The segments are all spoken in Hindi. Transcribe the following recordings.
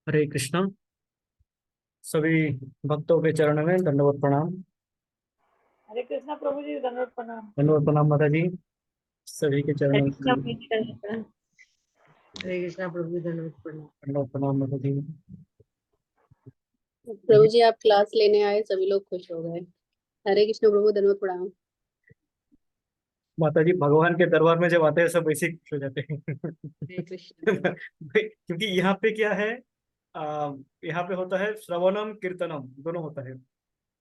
हरे कृष्णा। सभी भक्तों के चरणों में दंडवत प्रणाम। हरे कृष्णा प्रभु जी, दंडवत प्रणाम। दंडवत प्रणाम माता जी। सभी के हरे चरणों में कृष्णा प्रभु जी, दंडवत प्रणाम। हरे कृष्णा प्रभु जी, दंडवत प्रणाम। दंडवत प्रणाम माता जी। प्रभु जी आप क्लास लेने आए, सभी लोग खुश हो गए। हरे कृष्ण प्रभु, दंडवत प्रणाम। माता जी भगवान के दरबार में जब आते हैं सब वैसे ही खुश हो जाते हैं। हरे कृष्ण। क्योंकि यहाँ पे क्या है, आ, यहाँ पे होता है श्रवणम कीर्तनम दोनों होता है।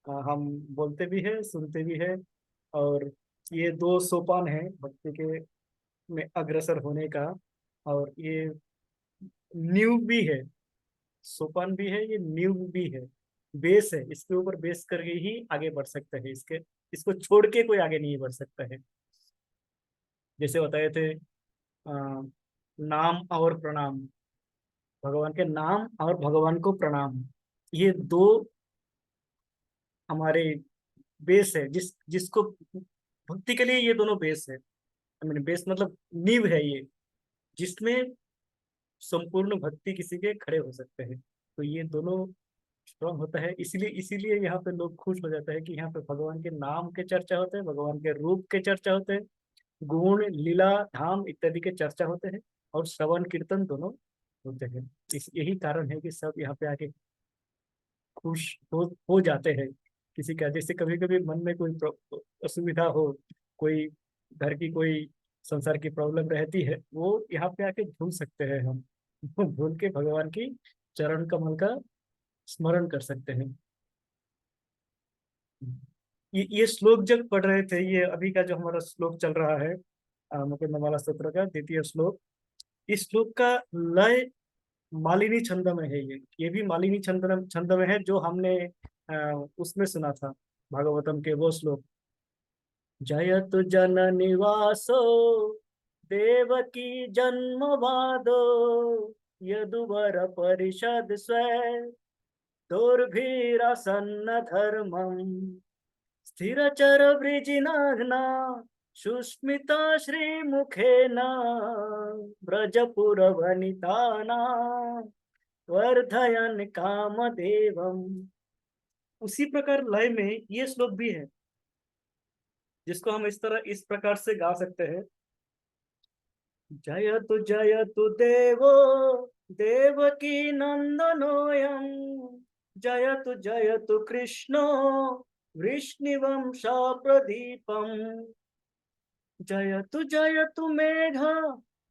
हम बोलते भी है सुनते भी है। और ये दो सोपान है भक्ति के में अग्रसर होने का। और ये नींव भी है, सोपान भी है, ये नींव भी है, बेस है। इसके ऊपर बेस करके ही आगे बढ़ सकते हैं। इसको छोड़ के कोई आगे नहीं बढ़ सकता है। जैसे बताए थे नाम और प्रणाम, भगवान के नाम और भगवान को प्रणाम, ये दो हमारे बेस है। जिसको भक्ति के लिए ये दोनों बेस है। आई मीन बेस मतलब नींव है ये, जिसमें संपूर्ण भक्ति किसी के खड़े हो सकते हैं। तो ये दोनों स्ट्रांग होता है। इसीलिए इसीलिए यहाँ पे लोग खुश हो जाते हैं कि यहाँ पे भगवान के नाम के चर्चा होते हैं, भगवान के रूप के चर्चा होते हैं, गुण लीला धाम इत्यादि के चर्चा होते हैं, और श्रवण कीर्तन दोनों होते हैं। इस यही कारण है कि सब यहाँ पे आके खुश हो जाते हैं। किसी का जैसे कभी कभी मन में कोई असुविधा हो, कोई घर की कोई संसार की प्रॉब्लम रहती है, वो यहाँ पे आके भूल सकते हैं हम। भूल के भगवान की चरण कमल का स्मरण कर सकते हैं। ये श्लोक जब पढ़ रहे थे, ये अभी का जो हमारा श्लोक चल रहा है, मुकुंदमाला स्तोत्र का द्वितीय श्लोक, इस श्लोक का लय मालिनी छंद में है। ये भी मालिनी छंद छंद में है, जो हमने उसमें सुना था, भागवतम के वो श्लोक। जयतु जननी वासो देवकी जन्म वादो यदुवर परिषद स्वे दुर्भिरसन्न धर्मम स्थिरचर वृजिनाग्ना सुस्मिता श्रीमुखेन व्रजपुरवनिताना वर्धयन कामदेवम। उसी प्रकार लय में ये श्लोक भी है, जिसको हम इस तरह इस प्रकार से गा सकते हैं। जयतु देवो देवकी नंदनोऽयं जयतु जयतु कृष्णो वृष्णिवंशा प्रदीपम जयतु जयतु मेघ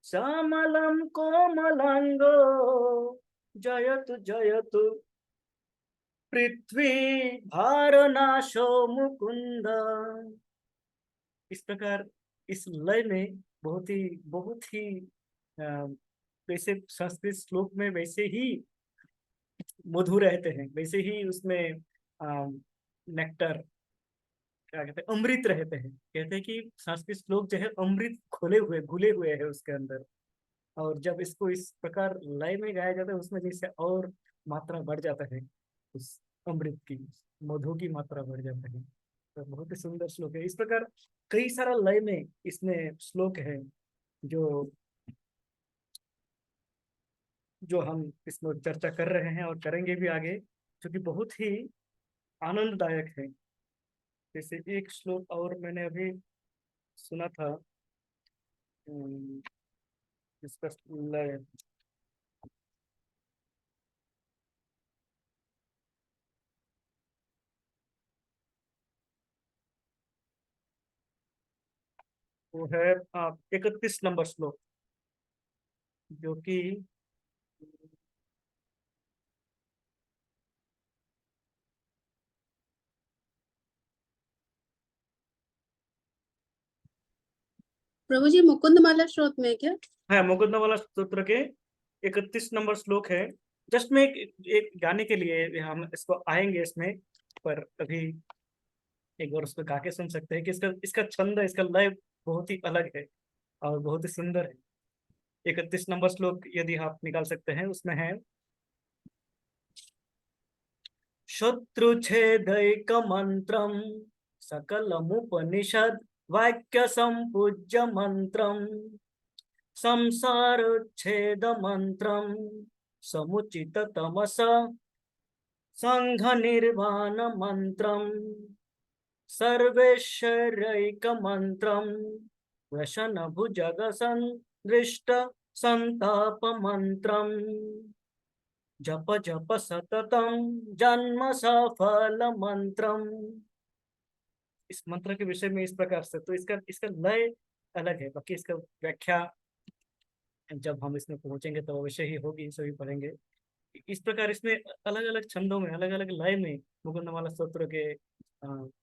श्यामलं कोमलांगो जयतु जयतु पृथ्वी भारनाशो मुकुंद। इस प्रकार इस लय में बहुत ही अ, वैसे संस्कृत श्लोक में वैसे ही मधुर रहते हैं, वैसे ही उसमें नेक्टर क्या कहते हैं, अमृत रहते हैं। कहते हैं कि संस्कृत श्लोक जो है अमृत खोले हुए घुले हुए है उसके अंदर। और जब इसको इस प्रकार लय में गाया जाता है, उसमें जैसे और मात्रा बढ़ जाता है, उस अमृत की मधु की मात्रा बढ़ जाता है। तो बहुत ही सुंदर श्लोक है। इस प्रकार कई सारा लय में इसमें श्लोक है, जो जो हम इसमें चर्चा कर रहे हैं और करेंगे भी आगे, जो कि बहुत ही आनंददायक है। जैसे एक श्लोक और मैंने अभी सुना था, अम, जिसका लय वो है 31 नंबर श्लोक, जो कि प्रभु जी मुकुंद माला श्लोक में है क्या? है मुकदमा सूत्र के 31 नंबर श्लोक है। जस्ट में एक गाने के लिए हम इसको आएंगे इसमें, पर अभी एक बार उसको गा के सुन सकते हैं कि इसका इसका छंद, इसका लय बहुत ही अलग है और बहुत ही सुंदर है। 31 नंबर श्लोक यदि आप निकाल सकते हैं, उसमें है शत्रुछेदैक मंत्रम सकलमुपनिषद वाक्य संपूज्य मंत्रम संसारोच्छेद मंत्रम समुचित तमस संघ निर्वाण मंत्रम सर्वेश्वरैक मंत्रम व्यसन भुजग संदृष्ट संताप मंत्रम जप जप सततम जन्म सफल मंत्रम। इस मंत्र के विषय में इस प्रकार से, तो इसका इसका लय अलग है, बाकी इसका व्याख्या जब हम इसमें पहुंचेंगे तो अवश्य ही होगी, सभी पढ़ेंगे। इस प्रकार इसमें अलग अलग छंदों में, अलग अलग लय में मुकुंदमाला स्तोत्र के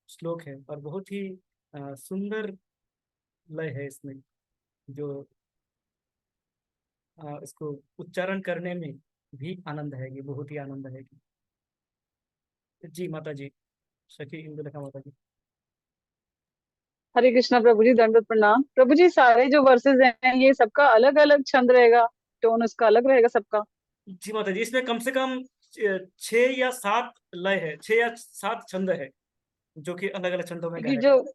श्लोक है, और बहुत ही सुंदर लय है इसमें, जो इसको उच्चारण करने में भी आनंद है, ये बहुत ही आनंद है। जी माता जी, सखी इंदुलेखा माता जी। हरे कृष्णा प्रभु जी, दंडवत प्रणाम प्रभु जी। सारे जो वर्सेस हैं ये सबका अलग अलग छंद रहेगा, टोन उसका अलग रहेगा सबका? जी माता जी, इसमें कम से कम 6 या 7 लय है, 6 या 7 छंद है जो कि अलग अलग छंदों में क्योंकि गाए जो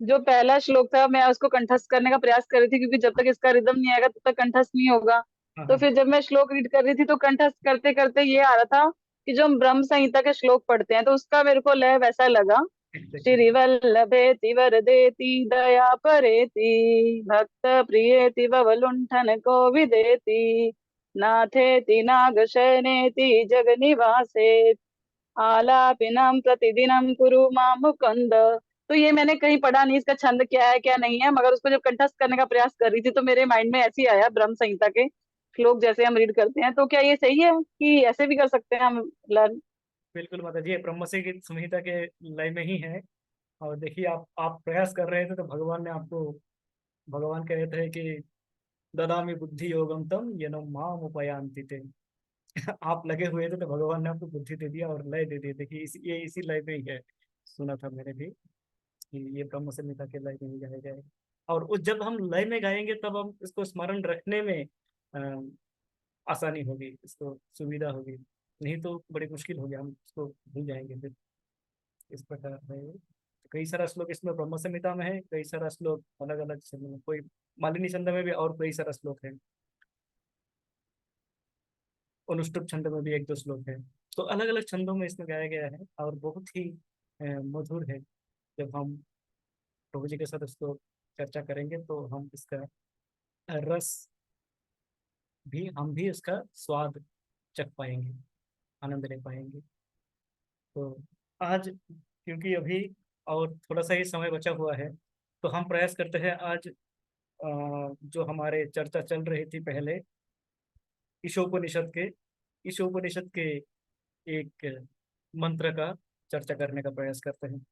जो पहला श्लोक था मैं उसको कंठस्थ करने का प्रयास कर रही थी, क्योंकि जब तक इसका रिदम नहीं आएगा तब तक कंठस्थ नहीं होगा। हाँ तो हाँ। फिर जब मैं श्लोक रीड कर रही थी तो कंठस्थ करते करते ये आ रहा था कि जो हम ब्रह्म संहिता के श्लोक पढ़ते हैं तो उसका मेरे को लय वैसा लगा। श्री वल्लभेति वरदेति दया परेति भक्त प्रियेति ववलुंठन को विदेति नाथेति नागशयनेति जगनिवासे आलापिनम प्रतिदिनम कुरु माम मुकुंद। तो ये मैंने कहीं पढ़ा नहीं इसका छंद क्या है क्या नहीं है, मगर उसको जब कंठस्थ करने का प्रयास कर रही थी तो मेरे माइंड में ऐसे ही आया ब्रह्म संहिता के श्लोक जैसे हम रीड करते हैं। तो क्या ये सही है कि ऐसे भी कर सकते हैं हम लर्न? बिल्कुल माता जी, ये ब्रह्मस्य की संहिता के लय में ही है। और देखिए, आप प्रयास कर रहे थे तो भगवान ने आपको, भगवान कहते हैं कि ददामि बुद्धि योगम तम येन माम उपयान्ति ते। आप लगे हुए थे तो भगवान ने आपको बुद्धि दे दिया और लय दे दिए। देखिए ये इसी लय में ही है, सुना था मैंने भी कि ये ब्रह्म संहिता के लय में ही गाया जाए। और उस जब हम लय में गाएंगे तब हम इसको स्मरण रखने में आसानी होगी, इसको सुविधा होगी, नहीं तो बड़ी मुश्किल होगी, हम इसको भूल जाएंगे फिर। इस प्रकार है। कई सारा श्लोक इसमें ब्रह्म संहिता में है, कई सारा श्लोक अलग अलग छंद में, कोई मालिनी छंद में भी, और कई सारा श्लोक है, अनुष्टुप छंद में भी 1-2 श्लोक है। तो अलग अलग छंदों में इसमें गाया गया है, और बहुत ही मधुर है। जब हम प्रभु जी के साथ इसको चर्चा करेंगे तो हम इसका रस भी, हम भी इसका स्वाद चख पाएंगे, आनंद ले पाएंगे। तो आज क्योंकि अभी और थोड़ा सा ही समय बचा हुआ है, तो हम प्रयास करते हैं आज जो हमारे चर्चा चल रही थी पहले ईशोपनिषद के, ईशोपनिषद के एक मंत्र का चर्चा करने का प्रयास करते हैं।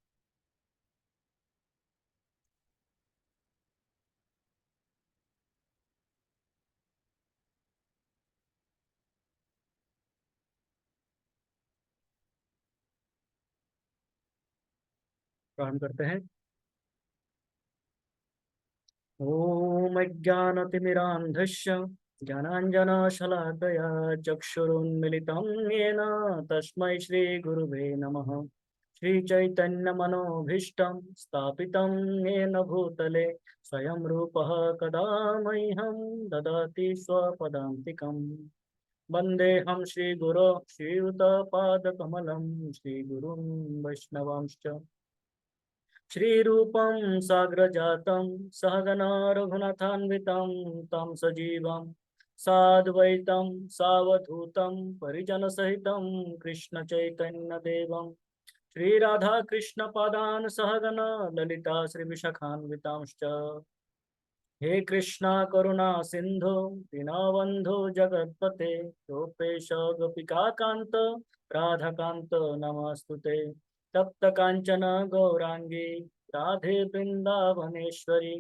प्रारंभ करते हैं। ओम अज्ञानतिमिरान्धस्य ज्ञानाञ्जनशलाकया चक्षुरुन्मिलितं येन तस्मै श्रीगुरुवे नमः। श्रीचैतन्यमनोभीष्टं स्थापितं येन भूतले स्वयं रूपः कदा मह्यं ददाति स्वपदान्तिकम्। वन्देऽहं श्रीगुरो श्रीयुतपादकमलं श्रीगुरुं वैष्णवांश्च श्रीरूपं साग्रजातं सहगना रघुनाथान्वितं तं सजीवं साद्वैतं सावधूतं परिजनसहितं कृष्णचैतन्यदेवं श्रीराधाकृष्णपादान् सहगना ललिता श्रीविशाखान्वितांश्च। हे कृष्णा करुणा सिंधु दीनबन्धो जगत्पते गोपेश गोपिकान्त राधाकान्त नमस्तुते। तप्त कांचन गौरांगी राधे वृंदावनेश्वरी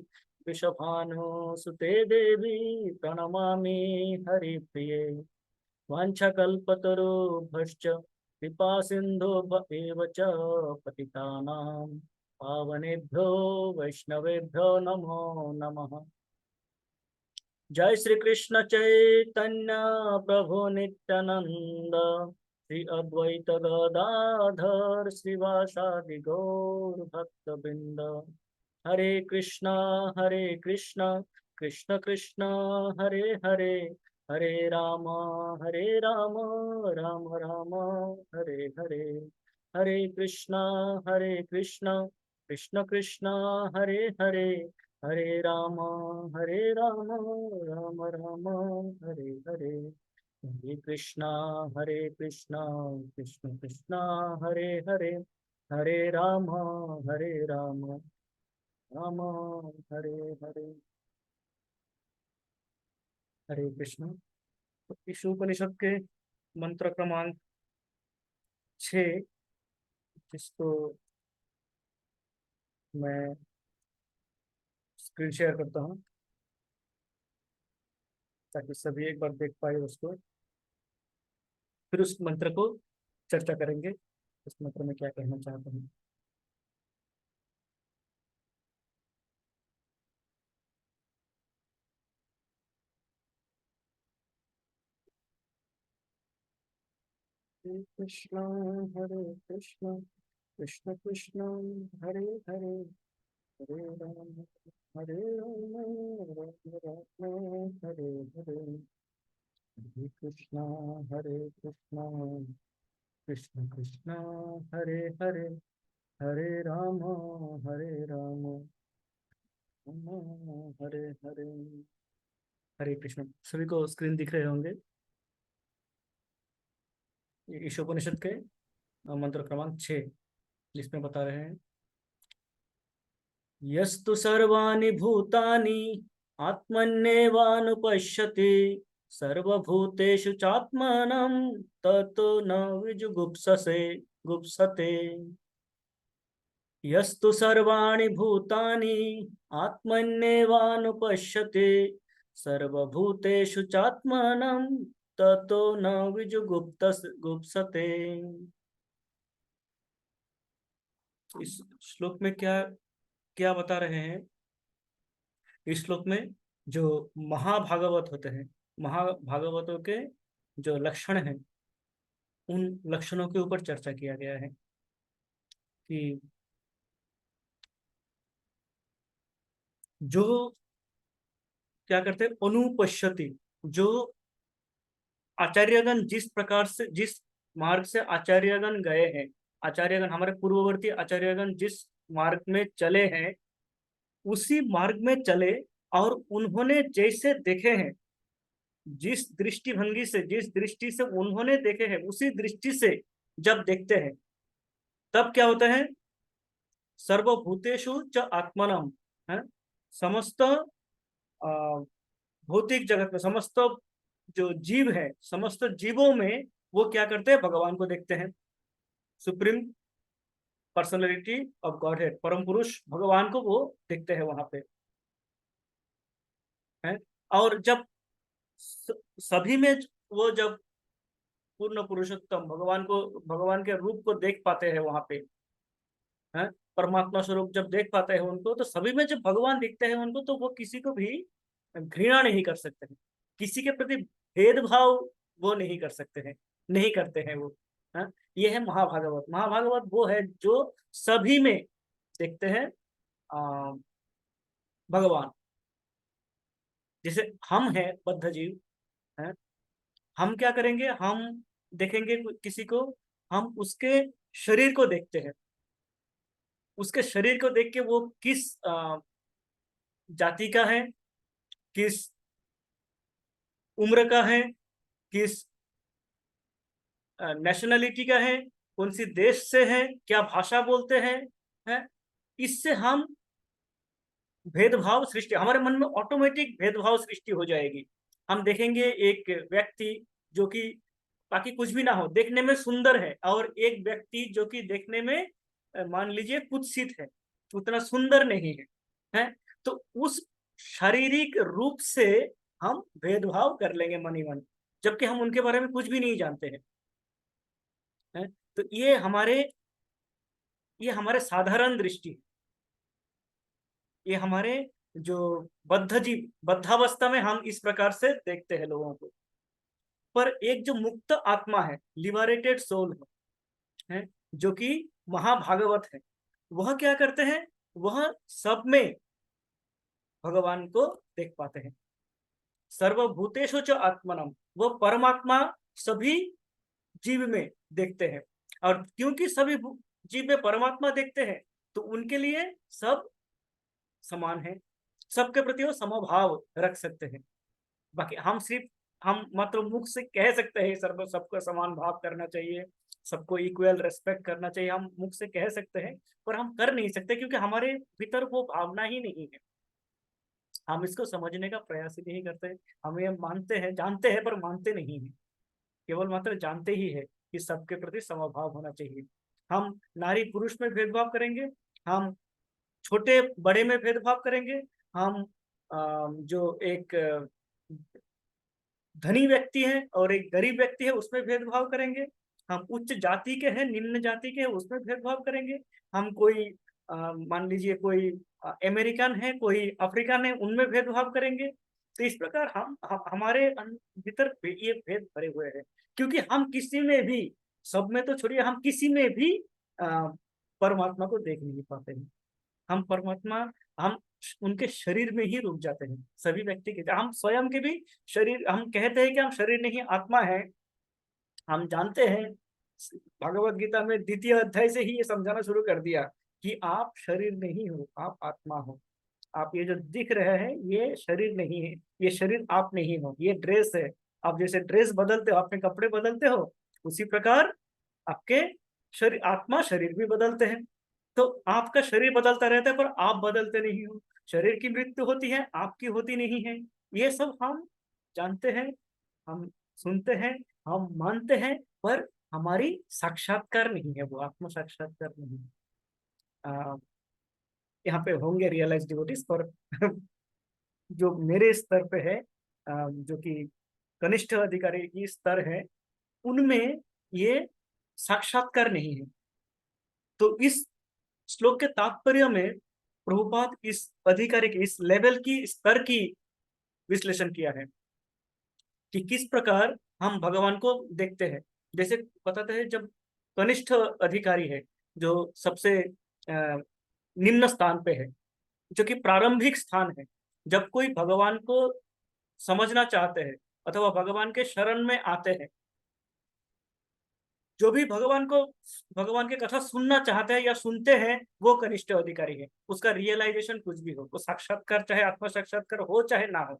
वृषभानुसुते देवी प्रणमामि हरिप्रिये। वाञ्छाकल्पतरुभ्यश्च कृपा सिन्धुभ्य च पतितानां पावनेभ्यो वैष्णवेभ्यो नमो नमः। जय श्री कृष्ण चैतन्य प्रभु नित्यानंद श्री अद्वैत गदाधर श्रीवासादि गौर भक्त वृंद। हरे कृष्णा कृष्ण कृष्ण हरे हरे हरे राम हरे राम, राम राम हरे हरे, हरे कृष्णा कृष्ण कृष्ण हरे हरे, हरे राम राम राम हरे हरे, हरे कृष्णा कृष्ण कृष्ण हरे हरे, हरे राम राम हरे हरे। हरे कृष्ण। तो इस उपनिषद के मंत्र क्रमांक 6, जिसको मैं स्क्रीन शेयर करता हूँ ताकि सभी एक बार देख पाए उसको, फिर उस मंत्र को चर्चा करेंगे, उस मंत्र में क्या कहना चाहते हैं। हरे कृष्ण कृष्ण कृष्ण हरे हरे, हरे राम राम हरे हरे, हरे कृष्ण कृष्ण कृष्ण हरे हरे, हरे राम राम हरे हरे। हरे कृष्ण। सभी को स्क्रीन दिख रहे होंगे। ये ईशोपनिषद के मंत्र क्रमांक 6, जिसमें बता रहे हैं, यस्तु सर्वाणि भूतानि आत्मन्येवानुपश्यति, सर्वभूतेषु चात्मानं ततो न विजुगुप्ससे गुप्सते। यस्तु सर्वाणि भूतानि आत्मन्येवानुपश्यति, सर्वभूतेषु चात्मानं ततो न गुप्सते। इस श्लोक में क्या क्या बता रहे हैं? इस श्लोक में जो महाभागवत होते हैं, महाभागवतों के जो लक्षण हैं, उन लक्षणों के ऊपर चर्चा किया गया है कि जो क्या करते हैं, अनुपश्यति, जो आचार्यगण जिस प्रकार से, जिस मार्ग से आचार्यगण गए हैं, आचार्यगण हमारे पूर्ववर्ती आचार्यगण जिस मार्ग में चले हैं, उसी मार्ग में चले, और उन्होंने जैसे देखे हैं, जिस दृष्टिभंगी से, जिस दृष्टि से उन्होंने देखे हैं, उसी दृष्टि से जब देखते हैं, तब क्या होता है, सर्वभूतेषु च आत्मनम, है, समस्त भौतिक जगत में, समस्त जो जीव है, समस्त जीवों में वो क्या करते हैं, भगवान को देखते हैं। Supreme personality of God head, परम पुरुष भगवान को वो देखते हैं वहां पे, है। और जब सभी में वो जब पूर्ण पुरुषोत्तम भगवान को, भगवान के रूप को देख पाते हैं वहां पे, है, परमात्मा स्वरूप जब देख पाते हैं उनको, तो सभी में जब भगवान दिखते हैं उनको, तो वो किसी को भी घृणा नहीं कर सकते हैं, किसी के प्रति भेदभाव वो नहीं कर सकते हैं, नहीं करते हैं वो, है। ये है महाभागवत। महाभागवत वो है जो सभी में देखते हैं भगवान। जैसे हम हैं बद्ध जीव, है, हम क्या करेंगे, हम देखेंगे किसी को, हम उसके शरीर को देखते हैं, उसके शरीर को देख के वो किस जाति का है, किस उम्र का है, किस नेशनलिटी का है, कौन सी देश से है, क्या भाषा बोलते हैं, इससे हम भेदभाव सृष्टि, हमारे मन में ऑटोमेटिक भेदभाव सृष्टि हो जाएगी। हम देखेंगे एक व्यक्ति जो कि बाकी कुछ भी ना हो, देखने में सुंदर है, और एक व्यक्ति जो कि देखने में मान लीजिए कुत्सित है, उतना सुंदर नहीं है, तो उस शारीरिक रूप से हम भेदभाव कर लेंगे मन ही मन, जबकि हम उनके बारे में कुछ भी नहीं जानते हैं। तो ये हमारे साधारण दृष्टि, ये हमारे जो बद्ध जीव, बद्धावस्था में हम इस प्रकार से देखते हैं लोगों को। पर एक जो मुक्त आत्मा है, लिबरेटेड सोल है, जो कि महाभागवत है, वह क्या करते हैं, वह सब में भगवान को देख पाते हैं, सर्वभूतेषु च आत्मनम, वो परमात्मा सभी जीव में देखते हैं। और क्योंकि सभी जीव में परमात्मा देखते हैं तो उनके लिए सब समान है, सबके प्रति वो समभाव रख सकते हैं। बाकी हम मात्र मुख से कह सकते हैं सबको समान भाव करना चाहिए, सबको इक्वल रेस्पेक्ट करना चाहिए, हम मुख से कह सकते हैं, पर हम कर नहीं सकते क्योंकि हमारे भीतर वो भावना ही नहीं है। हम इसको समझने का प्रयास ही नहीं करते। हम ये मानते हैं, जानते हैं, पर मानते नहीं हैं। केवल मात्र जानते ही है कि सबके प्रति समभाव होना चाहिए। हम नारी पुरुष में भेदभाव करेंगे, हम छोटे बड़े में भेदभाव करेंगे, हम जो एक धनी व्यक्ति है और एक गरीब व्यक्ति है उसमें भेदभाव करेंगे, हम उच्च जाति के हैं निम्न जाति के हैं उसमें भेदभाव करेंगे, हम कोई मान लीजिए कोई अमेरिकन है कोई अफ्रीकन है उनमें भेदभाव करेंगे। तो इस प्रकार हमारे भीतर ये भेद भरे हुए हैं क्योंकि हम किसी में भी, सब में तो छोड़िए, हम किसी में भी परमात्मा को देख नहीं पाते हैं। हम परमात्मा, हम उनके शरीर में ही रुक जाते हैं। सभी व्यक्ति के, हम स्वयं के भी शरीर, हम कहते हैं कि हम शरीर नहीं आत्मा है। हम जानते हैं, भगवत गीता में 2य अध्याय से ही ये समझाना शुरू कर दिया कि आप शरीर नहीं हो, आप आत्मा हो। आप ये जो दिख रहे हैं ये शरीर नहीं है, ये शरीर आप नहीं हो, ये ड्रेस है। आप जैसे ड्रेस बदलते हो, अपने कपड़े बदलते हो, उसी प्रकार आपके शरीर, आत्मा शरीर भी बदलते हैं। तो आपका शरीर बदलता रहता है पर आप बदलते नहीं हो। शरीर की मृत्यु होती है, आपकी होती नहीं है। ये सब हम जानते हैं, हम सुनते हैं, हम मानते हैं, पर हमारी साक्षात्कार नहीं है, वो आत्म साक्षात्कार नहीं है। यहाँ पे होंगे रियलाइज डिवोटीज, पर जो मेरे स्तर पे है, जो कि कनिष्ठ अधिकारी की स्तर है, उनमें ये साक्षात्कार नहीं है। तो इस श्लोक के तात्पर्य में प्रभुपाद इस अधिकारी के, इस लेवल की, स्तर की विश्लेषण किया है कि किस प्रकार हम भगवान को देखते हैं। जैसे बताते हैं, जब कनिष्ठ अधिकारी है जो सबसे निम्न स्थान पे है, जो कि प्रारंभिक स्थान है, जब कोई भगवान को समझना चाहते हैं अथवा भगवान के शरण में आते हैं, जो भी भगवान के कथा सुनना चाहते हैं या सुनते हैं, वो कनिष्ठ अधिकारी है। उसका रियलाइजेशन कुछ भी हो, वो साक्षात्कार चाहे आत्म साक्षात्कार हो चाहे ना हो,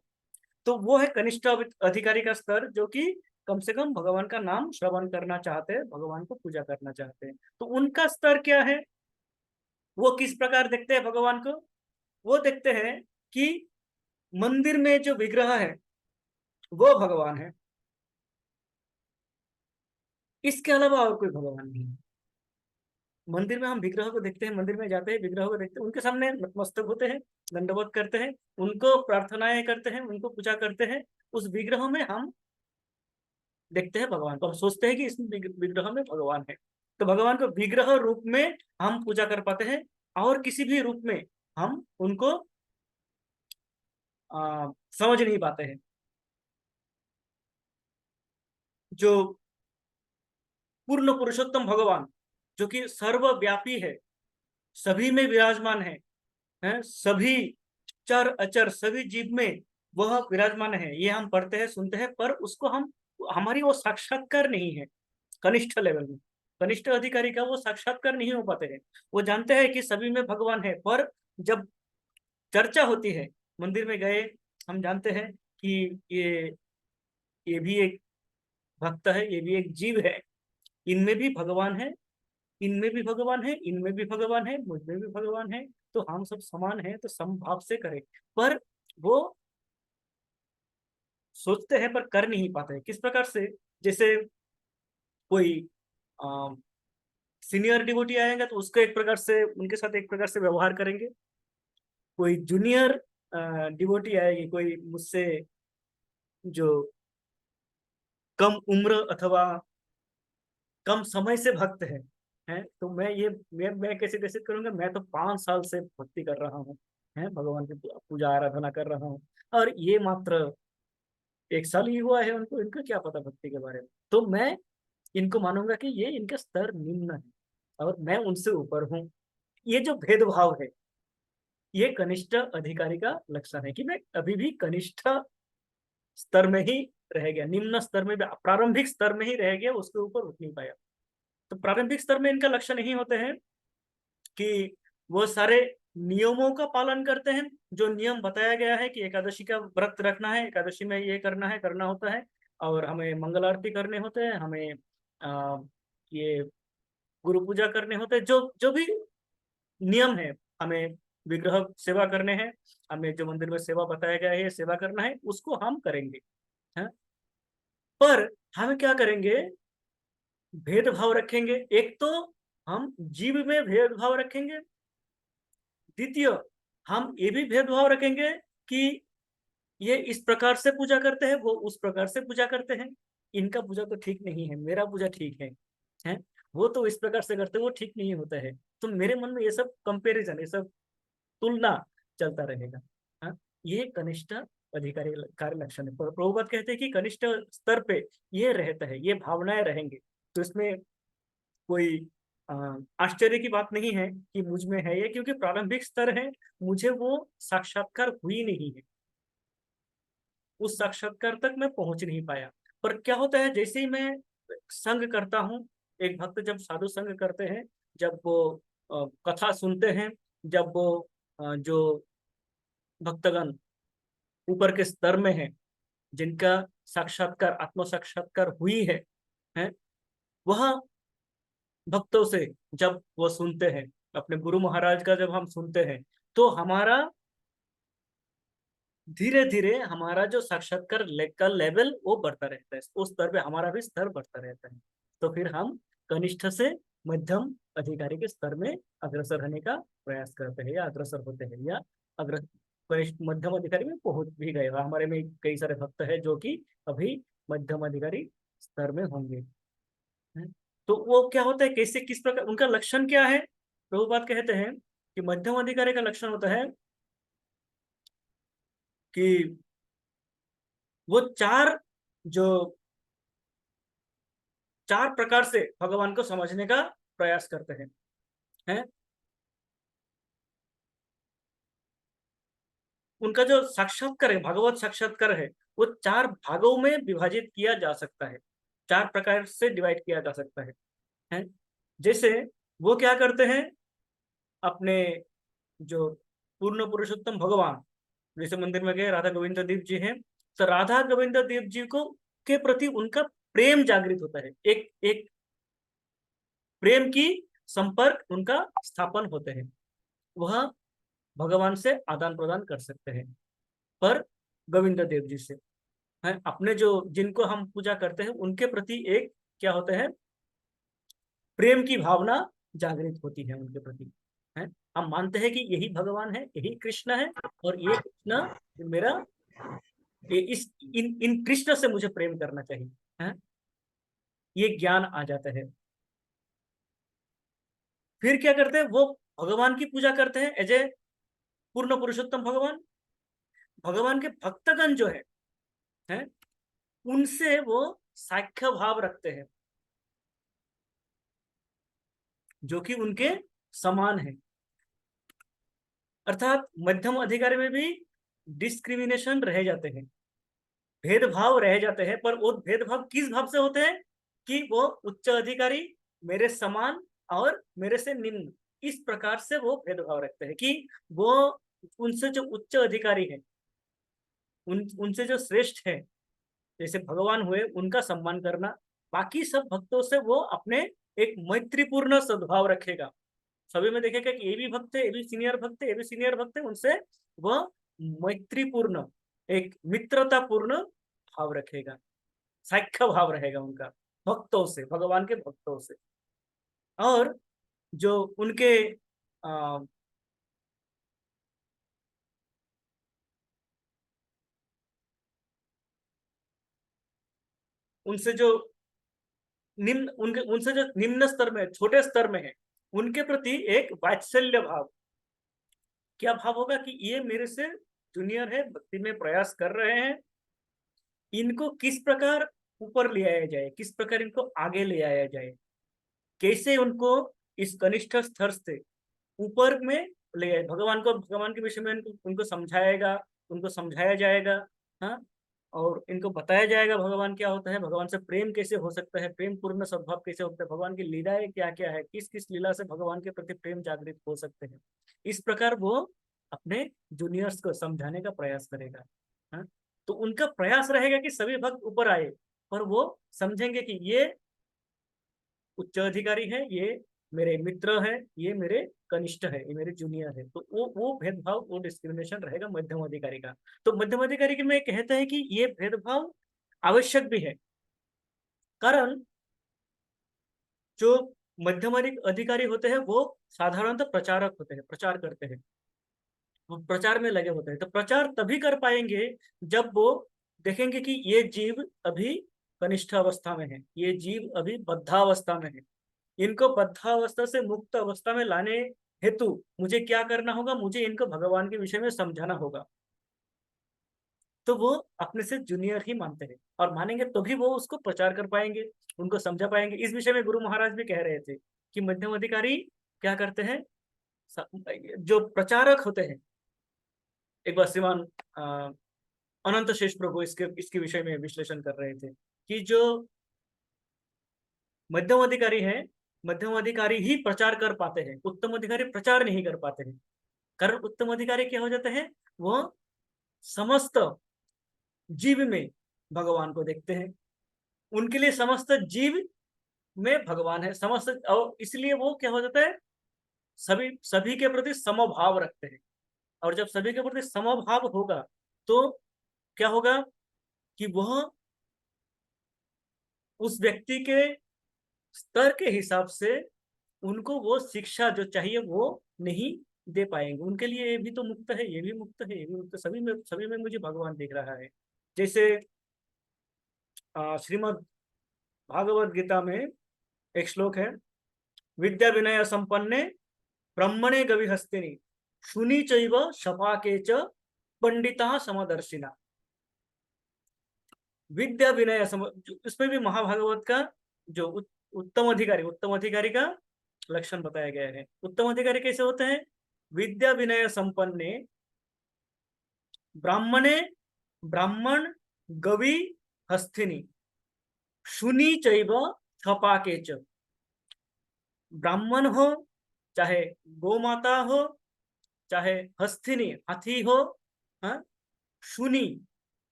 तो वो है कनिष्ठ अधिकारी का स्तर, जो कि कम से कम भगवान का नाम श्रवण करना चाहते हैं, भगवान को पूजा करना चाहते हैं। तो उनका स्तर क्या है, वो किस प्रकार देखते हैं भगवान को? वो देखते हैं कि मंदिर में जो विग्रह है वो भगवान है, इसके अलावा और कोई भगवान नहीं है। मंदिर में हम विग्रह को देखते हैं, मंदिर में जाते हैं, विग्रह को देखते हैं, उनके सामने नतमस्तक होते हैं, दंडवत करते हैं, उनको प्रार्थनाएं करते हैं, उनको पूजा करते हैं। उस विग्रह में हम देखते हैं भगवान को, हम सोचते हैं कि इस विग्रह में भगवान है। तो भगवान को विग्रह रूप में हम पूजा कर पाते हैं, और किसी भी रूप में हम उनको समझ नहीं पाते हैं। जो पूर्ण पुरुषोत्तम भगवान, जो कि सर्वव्यापी है, सभी में विराजमान है, सभी चर अचर सभी जीव में वह विराजमान है, ये हम पढ़ते हैं सुनते हैं, पर उसको हमारी वो साक्षात्कार नहीं है। कनिष्ठ लेवल में, कनिष्ठ अधिकारी का वो साक्षात्कार नहीं हो पाते हैं। वो जानते हैं कि सभी में भगवान है, पर जब चर्चा होती है, मंदिर में गए, हम जानते हैं कि ये भी एक भक्त है, ये भी एक जीव है, इनमें भी भगवान है, इनमें भी भगवान है, इनमें भी भगवान है, मुझ में भी भगवान है, तो हम सब समान हैं, तो समभाव से करें। पर वो सोचते हैं पर कर नहीं पाते हैं। किस प्रकार से? जैसे कोई सीनियर डिवोटी आएगा तो उसको एक प्रकार से, उनके साथ एक प्रकार से व्यवहार करेंगे। कोई जूनियर डिवोटी आएगी, कोई मुझसे जो कम उम्र अथवा कम समय से भक्त है, तो मैं कैसे कैसे करूंगा? मैं तो 5 साल से भक्ति कर रहा हूँ, है, भगवान की पूजा आराधना कर रहा हूँ, और ये मात्र 1 साल ही हुआ है उनको, इनको क्या पता भक्ति के बारे में। तो मैं इनको मानूंगा कि ये इनका स्तर निम्न है और मैं उनसे ऊपर हूँ। ये जो भेदभाव है, ये कनिष्ठ अधिकारी का लक्षण है कि मैं अभी भी कनिष्ठ स्तर में ही रह गया, निम्न स्तर में, प्रारंभिक स्तर में ही रह गया, उसके ऊपर उठ नहीं पाया। तो प्रारंभिक स्तर में इनका लक्ष्य नहीं होते हैं कि वो सारे नियमों का पालन करते हैं, जो नियम बताया गया है कि एकादशी का व्रत रखना है, एकादशी में ये करना है, करना होता है, और हमें मंगल आरती करने होते हैं, हमें ये गुरु पूजा करने होते हैं, जो जो भी नियम है, हमें विग्रह सेवा करने हैं, हमें जो मंदिर में सेवा बताया गया है ये सेवा करना है, उसको हम करेंगे, है? पर हम क्या करेंगे, भेदभाव रखेंगे। एक तो हम जीव में भेदभाव रखेंगे, द्वितीय हम ये भी भेदभाव रखेंगे कि ये इस प्रकार से पूजा करते हैं, वो उस प्रकार से पूजा करते हैं, इनका पूजा तो ठीक नहीं है, मेरा पूजा ठीक है? वो तो इस प्रकार से करते हैं, वो ठीक नहीं होता है। तो मेरे मन में ये सब कंपैरिजन, ये सब तुलना चलता रहेगा। हाँ, ये कनिष्ठ अधिकारी कार्य लक्षण है। प्रभुपाद कहते हैं कि कनिष्ठ स्तर पे ये रहता है, ये भावनाएं रहेंगे। तो इसमें कोई आश्चर्य की बात नहीं है कि मुझ में है ये, क्योंकि प्रारंभिक स्तर है, मुझे वो साक्षात्कार हुई नहीं है, उस साक्षात्कार तक मैं पहुंच नहीं पाया। पर क्या होता है, जैसे ही मैं संग करता हूँ, एक भक्त जब साधु संग करते हैं, जब वो कथा सुनते हैं, जब वो जो भक्तगण ऊपर के स्तर में है, जिनका साक्षात्कार, आत्म साक्षात्कार हुई है, वह भक्तों से जब वो सुनते हैं, अपने गुरु महाराज का जब हम सुनते हैं, तो हमारा धीरे धीरे हमारा जो साक्षात्कार का लेवल वो बढ़ता रहता है, उस स्तर पे हमारा भी स्तर बढ़ता रहता है। तो फिर हम कनिष्ठ से मध्यम अधिकारी के स्तर में अग्रसर होने का प्रयास करते हैं, या अग्रसर होते हैं, या अग्र कनिष्ठ मध्यम अधिकारी में पहुंच भी गए। हमारे में कई सारे भक्त है जो कि अभी मध्यम अधिकारी स्तर में होंगे। तो वो क्या होता है, कैसे, किस प्रकार, उनका लक्षण क्या है? प्रभुपाद कहते हैं कि मध्यम अधिकारी का लक्षण होता है कि वो चार प्रकार से भगवान को समझने का प्रयास करते हैं? उनका जो साक्षात्कार है, भगवत साक्षात्कार है, वो चार भागों में विभाजित किया जा सकता है, चार प्रकार से डिवाइड किया जा सकता है? जैसे वो क्या करते हैं, अपने जो पूर्ण पुरुषोत्तम भगवान, जैसे मंदिर में गए, राधा गोविंद दीप जी हैं, तो राधा गोविंद दीप जी को के प्रति उनका प्रेम जागृत होता है, एक एक प्रेम की संपर्क उनका स्थापन होते हैं, वह भगवान से आदान प्रदान कर सकते हैं। पर गोविंद देव जी से है, अपने जो जिनको हम पूजा करते हैं उनके प्रति एक क्या होता है, प्रेम की भावना जागृत होती है उनके प्रति, है? हम मानते हैं कि यही भगवान है, यही कृष्ण है, और ये कृष्ण मेरा, इस इन कृष्ण से मुझे प्रेम करना चाहिए, है? ये ज्ञान आ जाता है। फिर क्या करते हैं, वो भगवान की पूजा करते हैं एज ए पूर्ण पुरुषोत्तम भगवान। भगवान के भक्तगण जो है, उनसे वो साख्य भाव रखते हैं, जो कि उनके समान है। अर्थात मध्यम अधिकारी में भी डिस्क्रिमिनेशन रह जाते हैं, भेदभाव रह जाते हैं, पर वो भेदभाव किस भाव से होते हैं कि वो उच्च अधिकारी मेरे समान और मेरे से निम्न, इस प्रकार से वो भेदभाव रखते हैं कि वो उनसे जो उच्च अधिकारी है, उनसे जो श्रेष्ठ है, जैसे भगवान हुए, उनका सम्मान करना, बाकी सब भक्तों से वो अपने एक मैत्रीपूर्ण सद्भाव रखेगा। सभी में देखेगा कि ये भी भक्त है, ये भी सीनियर भक्त है, ये भी सीनियर भक्त है, उनसे वह मैत्रीपूर्ण, एक मित्रतापूर्ण भाव रखेगा, साख्य भाव रहेगा उनका भक्तों से, भगवान के भक्तों से। और जो उनके उनसे जो उनसे जो निम्न स्तर में, छोटे स्तर में है, उनके प्रति एक वात्सल्य भाव, क्या भाव होगा कि ये मेरे से जूनियर है, भक्ति में प्रयास कर रहे हैं, इनको किस प्रकार ऊपर ले आया जाए, किस प्रकार इनको आगे ले आया जाए, कैसे उनको इस कनिष्ठ स्तर से ऊपर में ले आए, भगवान के विषय में उनको समझाएगा, उनको समझाया जाएगा, हाँ, और इनको बताया जाएगा भगवान क्या होता है, भगवान से प्रेम कैसे हो सकता है, प्रेम पूर्ण सद्भाव कैसे होता है, भगवान की लीलाएं क्या क्या है, किस किस लीला से भगवान के प्रति प्रेम जागृत हो सकते हैं। इस प्रकार वो अपने जूनियर्स को समझाने का प्रयास करेगा। हाँ? तो उनका प्रयास रहेगा कि सभी भक्त ऊपर आए, पर वो समझेंगे कि ये उच्च अधिकारी है, ये मेरे मित्र है, ये मेरे कनिष्ठ है, ये मेरे जूनियर है। तो वो भेदभाव, वो डिस्क्रिमिनेशन रहेगा मध्यम अधिकारी का। तो मध्यम अधिकारी के में कहते हैं कि ये भेदभाव आवश्यक भी है, कारण जो मध्यम अधिकारी होते हैं वो साधारणतः प्रचारक होते हैं, प्रचार करते हैं, वो प्रचार में लगे होते हैं। तो प्रचार तभी कर पाएंगे जब वो देखेंगे कि ये जीव अभी कनिष्ठ अवस्था में है, ये जीव अभी बद्धावस्था में है, इनको बद्धावस्था से मुक्त अवस्था में लाने हेतु मुझे क्या करना होगा, मुझे इनको भगवान के विषय में समझाना होगा। तो वो अपने से जूनियर ही मानते हैं, और मानेंगे तो भी वो उसको प्रचार कर पाएंगे, उनको समझा पाएंगे। इस विषय में गुरु महाराज भी कह रहे थे कि मध्यम अधिकारी क्या करते हैं, जो प्रचारक होते हैं। एक बार श्रीमान अनंत शेष प्रभु इसके विषय में विश्लेषण कर रहे थे कि जो मध्यम अधिकारी है, मध्यम अधिकारी ही प्रचार कर पाते हैं, उत्तम अधिकारी प्रचार नहीं कर पाते हैं। कारण उत्तम अधिकारी क्या हो जाते हैं, वो समस्त जीव में भगवान को देखते हैं, उनके लिए समस्त जीव में भगवान है, समस्त, और इसलिए वो क्या हो जाता है, सभी के प्रति समभाव रखते हैं। और जब सभी के प्रति समभाव होगा तो क्या होगा कि वह उस व्यक्ति के स्तर के हिसाब से उनको वो शिक्षा जो चाहिए वो नहीं दे पाएंगे। उनके लिए ये भी तो मुक्त है, ये भी मुक्त है, ये भी मुक्त, सभी में मुझे भगवान देख रहा है। जैसे श्रीमद् भागवत गीता में एक श्लोक है, विद्या विनय संपन्ने ब्रह्मणे गविहस्तिनि शुनि चैव शपाके च पंडिता समदर्शिना। विद्या विनय इसमें भी महाभागवत का जो उत्तम अधिकारी का लक्षण बताया गया है। उत्तम अधिकारी कैसे होते हैं, विद्या विनय संपन्ने ब्राह्मण गवि हस्तिनि शुनि चैव छपाके च। ब्राह्मण हो, चाहे गौ माता हो, चाहे हस्तिनी हाथी हो, हाँ, शुनि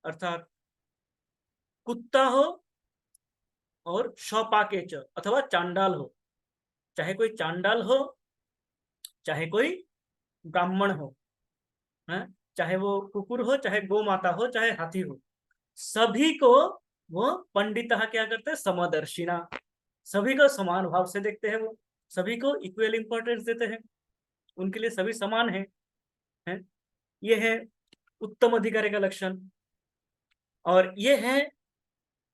अर्थात कुत्ता हो, और शपाकेच अथवा चांडाल हो, चाहे कोई चांडाल हो, चाहे कोई ब्राह्मण हो, हाँ, चाहे वो कुकुर हो, चाहे गौ माता हो, चाहे हाथी हो, सभी को वो पंडित क्या करते हैं, समदर्शिना, सभी को समान भाव से देखते हैं, वो सभी को इक्वल इंपॉर्टेंस देते हैं, उनके लिए सभी समान हैं। ये है उत्तम अधिकारी का लक्षण। और ये है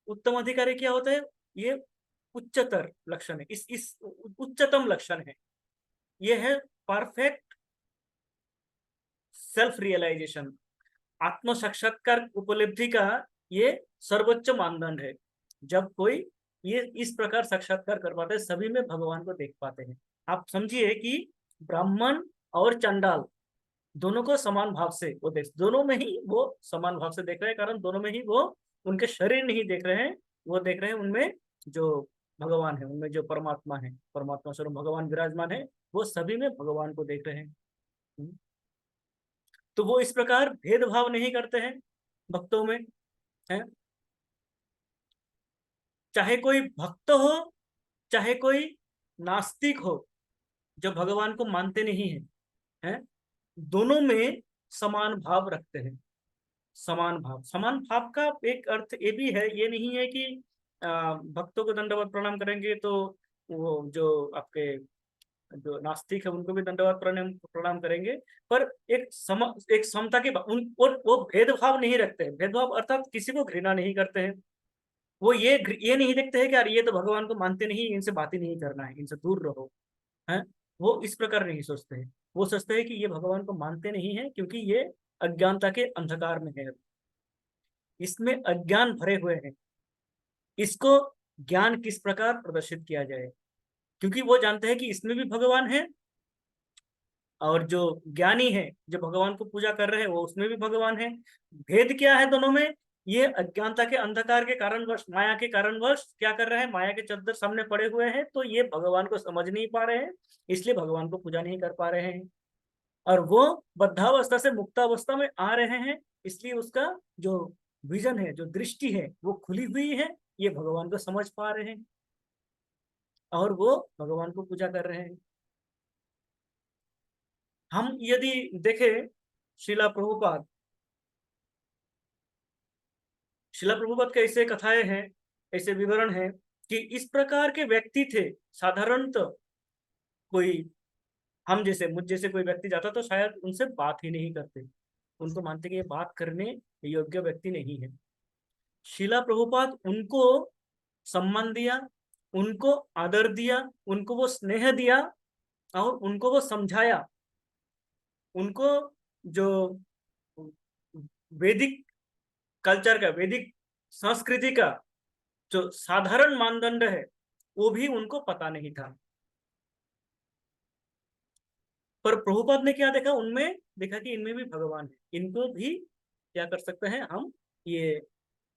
उत्तम अधिकारी क्या होता है, ये उच्चतर लक्षण है, इस उच्चतम लक्षण है। ये है परफेक्ट सेल्फ रियलाइजेशन, आत्म साक्षात्कार उपलब्धि का ये सर्वोच्च मानदंड है। जब कोई ये इस प्रकार साक्षात्कार कर पाते हैं, सभी में भगवान को देख पाते हैं। आप समझिए कि ब्राह्मण और चंडाल दोनों को समान भाव से वो देख, दोनों में ही वो समान भाव से देख रहे हैं, कारण दोनों में ही वो उनके शरीर नहीं देख रहे हैं, वो देख रहे हैं उनमें जो भगवान है, उनमें जो परमात्मा है, परमात्मा स्वरूप भगवान विराजमान है, वो सभी में भगवान को देख रहे हैं। तो वो इस प्रकार भेदभाव नहीं करते हैं भक्तों में, है। चाहे कोई भक्त हो, चाहे कोई नास्तिक हो, जो भगवान को मानते नहीं है, है, दोनों में समान भाव रखते हैं। समान भाव का एक अर्थ ये भी है, ये नहीं है कि भक्तों को दंडवत प्रणाम करेंगे तो वो जो आपके जो नास्तिक है उनको भी दंडवत प्रणाम करेंगे, पर एक समता के और वो भेदभाव नहीं रखते हैं। भेदभाव अर्थात किसी को घृणा नहीं करते हैं, वो ये नहीं देखते हैं कि यार ये तो भगवान को मानते नहीं, इनसे बात ही नहीं करना है, इनसे दूर रहो, है। वो इस प्रकार नहीं सोचते हैं, वो सोचते हैं कि ये भगवान को मानते नहीं है क्योंकि ये अज्ञानता के अंधकार में है, इसमें अज्ञान भरे हुए हैं, इसको ज्ञान किस प्रकार प्रदर्शित किया जाए, क्योंकि वो जानते हैं कि इसमें भी भगवान है, और जो ज्ञानी है, जो भगवान को पूजा कर रहे हैं, वो उसमें भी भगवान है। भेद क्या है दोनों में, ये अज्ञानता के अंधकार के कारणवश, माया के कारणवश क्या कर रहे हैं, माया के चद्दर सामने पड़े हुए हैं, तो ये भगवान को समझ नहीं पा रहे हैं, इसलिए भगवान को पूजा नहीं कर पा रहे हैं। और वो बद्धावस्था से मुक्तावस्था में आ रहे हैं, इसलिए उसका जो विजन है, जो दृष्टि है, वो खुली हुई है, ये भगवान को समझ पा रहे हैं और वो भगवान को पूजा कर रहे हैं। हम यदि देखें शिला प्रभुपाद के ऐसे कथाएं हैं, ऐसे विवरण हैं कि इस प्रकार के व्यक्ति थे। साधारणतः कोई हम जैसे, मुझ जैसे कोई व्यक्ति जाता तो शायद उनसे बात ही नहीं करते, उनको मानते कि ये बात करने योग्य व्यक्ति नहीं है। शिला प्रभुपाद उनको सम्मान दिया, उनको आदर दिया, उनको वो स्नेह दिया और उनको वो समझाया। उनको जो वैदिक कल्चर का, वैदिक संस्कृति का जो साधारण मानदंड है, वो भी उनको पता नहीं था। पर प्रभुपाद ने क्या देखा, उनमें देखा कि इनमें भी भगवान है, इनको भी क्या कर सकते हैं हम, ये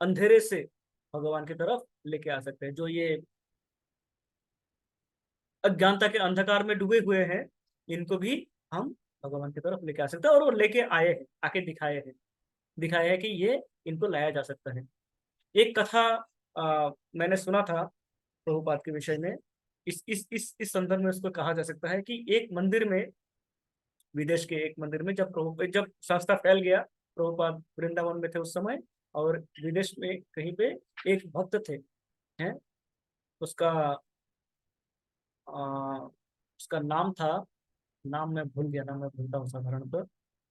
अंधेरे से भगवान की तरफ लेके आ सकते हैं। जो ये अज्ञानता के अंधकार में डूबे हुए हैं, इनको भी हम भगवान की तरफ लेके आ सकते हैं। और वो लेके आए हैं, आके दिखाए हैं कि ये इनको लाया जा सकता है। एक कथा मैंने सुना था प्रभुपाद के विषय में, इस संदर्भ में उसको कहा जा सकता है कि एक मंदिर में, विदेश के एक मंदिर में, जब संस्था फैल गया, प्रभुपाद वृंदावन में थे उस समय, और विदेश में कहीं पे एक भक्त थे, हैं, उसका उसका नाम था, नाम मैं भूल गया, नाम मैं भूलता हूँ साधारणतः।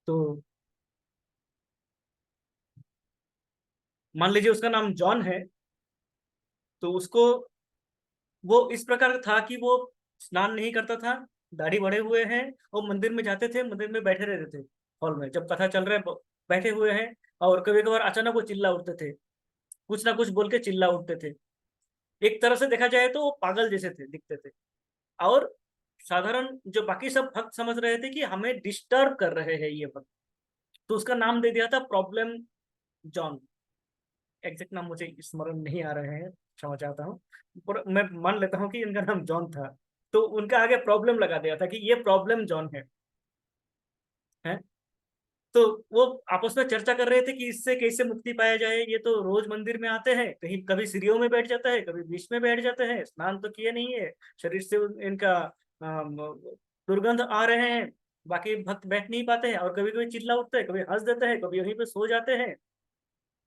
तो मान लीजिए उसका नाम जॉन है, तो उसको वो इस प्रकार था कि वो स्नान नहीं करता था, दाढ़ी बढ़े हुए हैं, और मंदिर में जाते थे, मंदिर में बैठे रहते थे, हॉल में जब कथा चल रहे बैठे हुए हैं, और कभी कभार अचानक वो चिल्ला उठते थे, कुछ ना कुछ बोल के चिल्ला उठते थे। एक तरह से देखा जाए तो वो पागल जैसे थे, दिखते थे। और साधारण जो बाकी सब भक्त समझ रहे थे कि हमें डिस्टर्ब कर रहे हैं ये भक्त, तो उसका नाम दे दिया था प्रॉब्लम जॉन। एग्जैक्ट नाम मुझे स्मरण नहीं आ रहे हैं, क्षमा चाहता हूँ, पर मैं मान लेता हूँ कि इनका नाम जॉन था। तो उनका आगे प्रॉब्लम लगा दिया था कि ये प्रॉब्लम जॉन है। तो वो आपस में चर्चा कर रहे थे कि इससे कैसे मुक्ति पाया जाए। ये तो रोज मंदिर में आते हैं, कहीं कभी सीढ़ियों में बैठ जाता है, कभी बीच में बैठ जाते हैं, स्नान तो किए नहीं है, शरीर से इनका दुर्गंध आ रहे हैं, बाकी भक्त बैठ नहीं पाते हैं, और कभी कभी चिल्ला उठते हैं, कभी हंस देते हैं, कभी वहीं पे सो जाते हैं,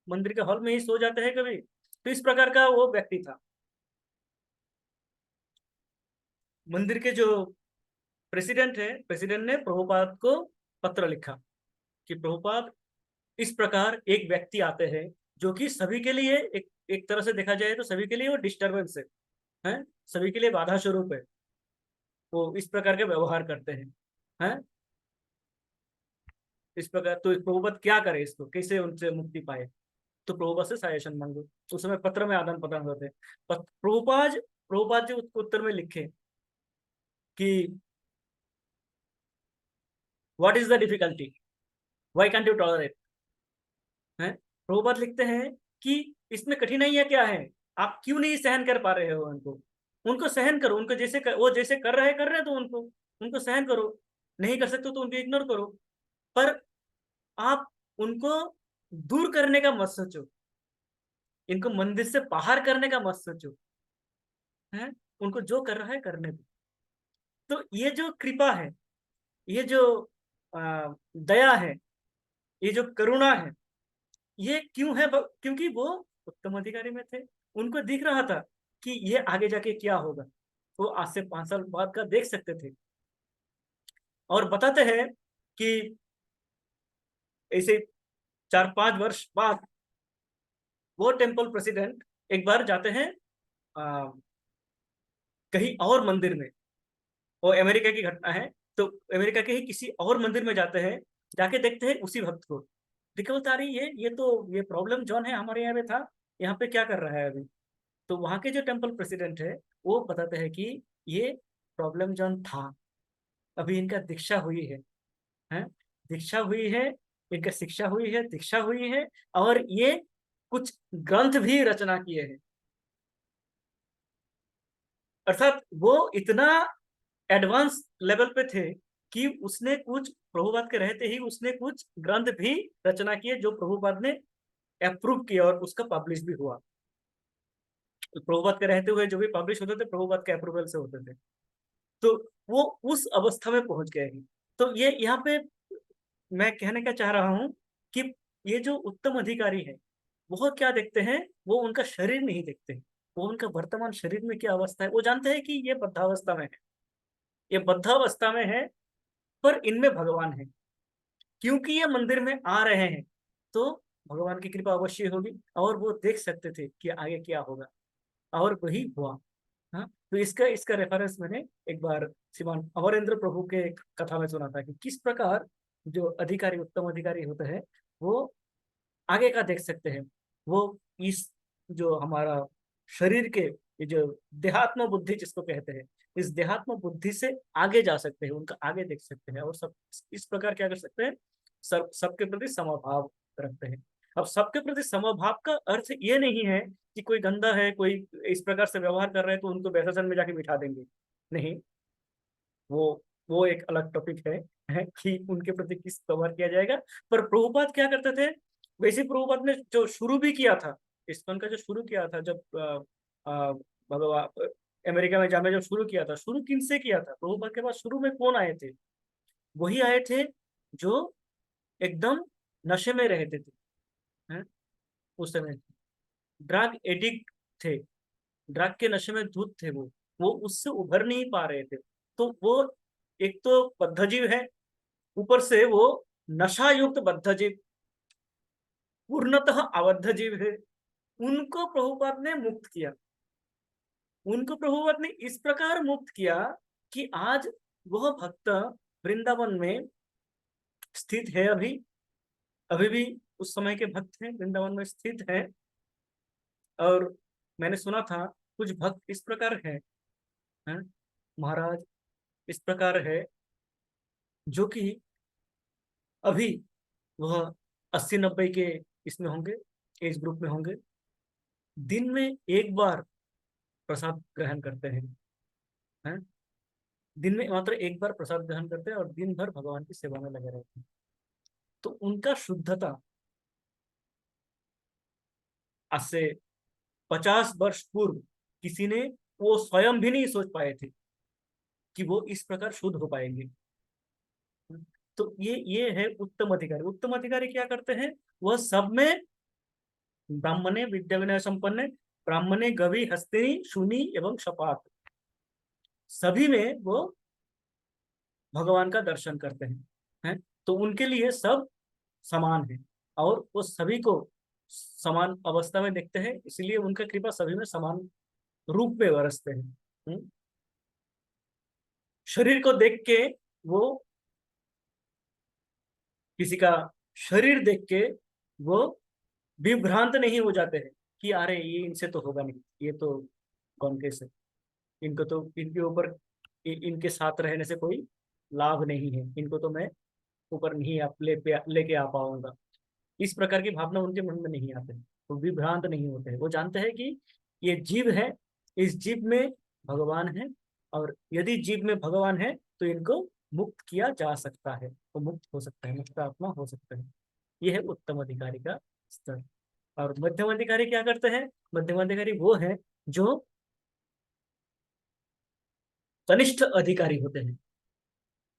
मंदिर के हॉल में ही सो जाते हैं कभी। तो इस प्रकार का वो व्यक्ति था। मंदिर के जो प्रेसिडेंट है, प्रेसिडेंट ने प्रभुपाद को पत्र लिखा कि प्रभुपाद, इस प्रकार एक व्यक्ति आते हैं जो कि सभी के लिए एक तरह से देखा जाए तो सभी के लिए वो डिस्टर्बेंस है, हैं? सभी के लिए बाधा स्वरूप है, वो इस प्रकार के व्यवहार करते हैं? इस प्रकार तो प्रभुपाद क्या करे, इसको कैसे उनसे मुक्ति पाए? तो प्रभुपाद से सजेशन मांगो। उस समय पत्र में आदान प्रदान होते। प्रभुपाद जी उत्तर में लिखे कि what is the difficulty, why cantt you tolerate. हैं? प्रभुपाद लिखते हैं कि इसमें कठिनाइयां क्या है, आप क्यों नहीं सहन कर पा रहे हो उनको? उनको सहन करो, उनको वो जैसे कर रहे तो उनको सहन करो, नहीं कर सकते तो उनको इग्नोर करो, पर आप उनको दूर करने का मत सोचो, इनको मंदिर से बाहर करने का मत सोचो, है? उनको जो कर रहा है करने दो। तो ये जो कृपा है, ये जो दया है, ये जो करुणा है, ये क्यों है? क्योंकि वो उत्तम अधिकारी में थे, उनको दिख रहा था कि ये आगे जाके क्या होगा, वो आज से 5 साल बाद का देख सकते थे। और बताते हैं कि ऐसे 4-5 वर्ष बाद वो टेम्पल प्रेसिडेंट एक बार जाते हैं कहीं और मंदिर में, वो अमेरिका की घटना है, तो अमेरिका के ही किसी और मंदिर में जाते हैं, जाके देखते हैं उसी भक्त को, दिक्कत बता रही है, ये प्रॉब्लम जॉन है, हमारे यहाँ पे था, यहाँ पे क्या कर रहा है अभी? तो वहां के जो टेम्पल प्रेसिडेंट है वो बताते हैं कि ये प्रॉब्लम जॉन था, अभी इनका दीक्षा हुई है? दीक्षा हुई है, इनका शिक्षा हुई है, दीक्षा हुई है, और ये कुछ ग्रंथ भी रचना किए हैं। अर्थात वो इतना एडवांस लेवल पे थे कि उसने कुछ, प्रभुपाद के रहते ही उसने कुछ ग्रंथ भी रचना किए जो प्रभुपाद ने अप्रूव किया और उसका पब्लिश भी हुआ। तो प्रभुपाद के रहते हुए जो भी पब्लिश होते थे प्रभुपाद के अप्रूवल से होते थे। तो वो उस अवस्था में पहुंच गए हैं। तो ये यहाँ पे मैं कहने का चाह रहा हूं कि ये जो उत्तम अधिकारी है वो क्या देखते हैं, वो उनका शरीर नहीं देखते, वो उनका वर्तमान शरीर में क्या अवस्था है वो जानते हैं कि ये बद्धावस्था में है, ये बद्धावस्था में है, पर इनमें भगवान है। क्योंकि ये मंदिर में आ रहे हैं तो भगवान की कृपा अवश्य होगी और वो देख सकते थे कि आगे क्या होगा, और वही हुआ। हाँ, तो इसका इसका रेफरेंस मैंने एक बार श्रीमान अमरेंद्र प्रभु के एक कथा में सुना था कि किस प्रकार जो अधिकारी, उत्तम अधिकारी होते हैं वो आगे का देख सकते हैं। वो इस जो हमारा शरीर के, ये जो देहात्म बुद्धि जिसको कहते हैं, इस देहात्म बुद्धि से आगे जा सकते हैं, उनका आगे देख सकते हैं और सब इस प्रकार क्या कर सकते हैं, सबके प्रति समभाव रखते हैं। अब सबके प्रति समभाव का अर्थ ये नहीं है कि कोई गंदा है, कोई इस प्रकार से व्यवहार कर रहे हैं तो उनको वैसा में जाके बिठा देंगे, नहीं। वो एक अलग टॉपिक है कि उनके प्रति किस व्यवहार किया जाएगा। पर प्रभुपाद क्या करते थे, वैसे प्रभुपाद ने जो शुरू भी किया था, इस्कॉन का जो शुरू किया था, जब भगवान अमेरिका में जामे जब शुरू किया था, शुरू किन से किया था, प्रभुपाद के पास शुरू में कौन आए थे, वही आए थे जो एकदम नशे में रहते थे, हैं? उस समय ड्रग एडिक्ट थे, ड्रग के नशे में धुत थे, वो उससे उभर नहीं पा रहे थे। तो वो एक तो बद्धजीव है, ऊपर से वो नशा युक्त बद्धजीव, पूर्णतः अबद्ध जीव है। उनको प्रभुपाद ने मुक्त किया, उनको प्रभुपाद ने इस प्रकार मुक्त किया कि आज वह भक्त वृंदावन में स्थित है, अभी भी उस समय के भक्त हैं, वृंदावन में स्थित हैं। और मैंने सुना था कुछ भक्त इस प्रकार हैं, महाराज इस प्रकार है जो कि अभी वह 80-90 के इसमें होंगे, एज ग्रुप में होंगे, दिन में एक बार प्रसाद ग्रहण करते हैं, दिन में मात्र एक बार प्रसाद ग्रहण करते हैं और दिन भर भगवान की सेवा में लगे रहते हैं। तो उनका शुद्धता आज से 50 वर्ष पूर्व किसी ने, वो स्वयं भी नहीं सोच पाए थे कि वो इस प्रकार शुद्ध हो पाएंगे। तो ये है उत्तम अधिकारी। उत्तम अधिकारी क्या करते हैं, वह सब में ब्राह्मणे विद्या विनय संपन्न, ब्राह्मणे गवि हस्तिनी शूनी एवं शपात, सभी में वो भगवान का दर्शन करते हैं। तो उनके लिए सब समान है और वो सभी को समान अवस्था में देखते हैं, इसलिए उनका कृपा सभी में समान रूप में बरसते हैं। शरीर को देख के वो, किसी का शरीर देख के वो विभ्रांत नहीं हो जाते हैं कि अरे ये इनसे तो होगा नहीं, ये तो कौन कैसे, इनको तो इनके ऊपर इनके साथ रहने से कोई लाभ नहीं है, इनको तो मैं ऊपर नहीं आप लेके आ पाऊंगा, इस प्रकार की भावना उनके मन में नहीं आते। वो विभ्रांत नहीं होते हैं, वो जानते हैं कि ये जीव है, इस जीव में भगवान है, और यदि जीव में भगवान है तो इनको मुक्त किया जा सकता है, वो मुक्त हो सकता है, मुक्त आत्मा हो सकता है। यह है उत्तम अधिकारी का स्तर। और मध्यम अधिकारी क्या करते हैं, मध्यम अधिकारी वो है जो कनिष्ठ अधिकारी होते हैं,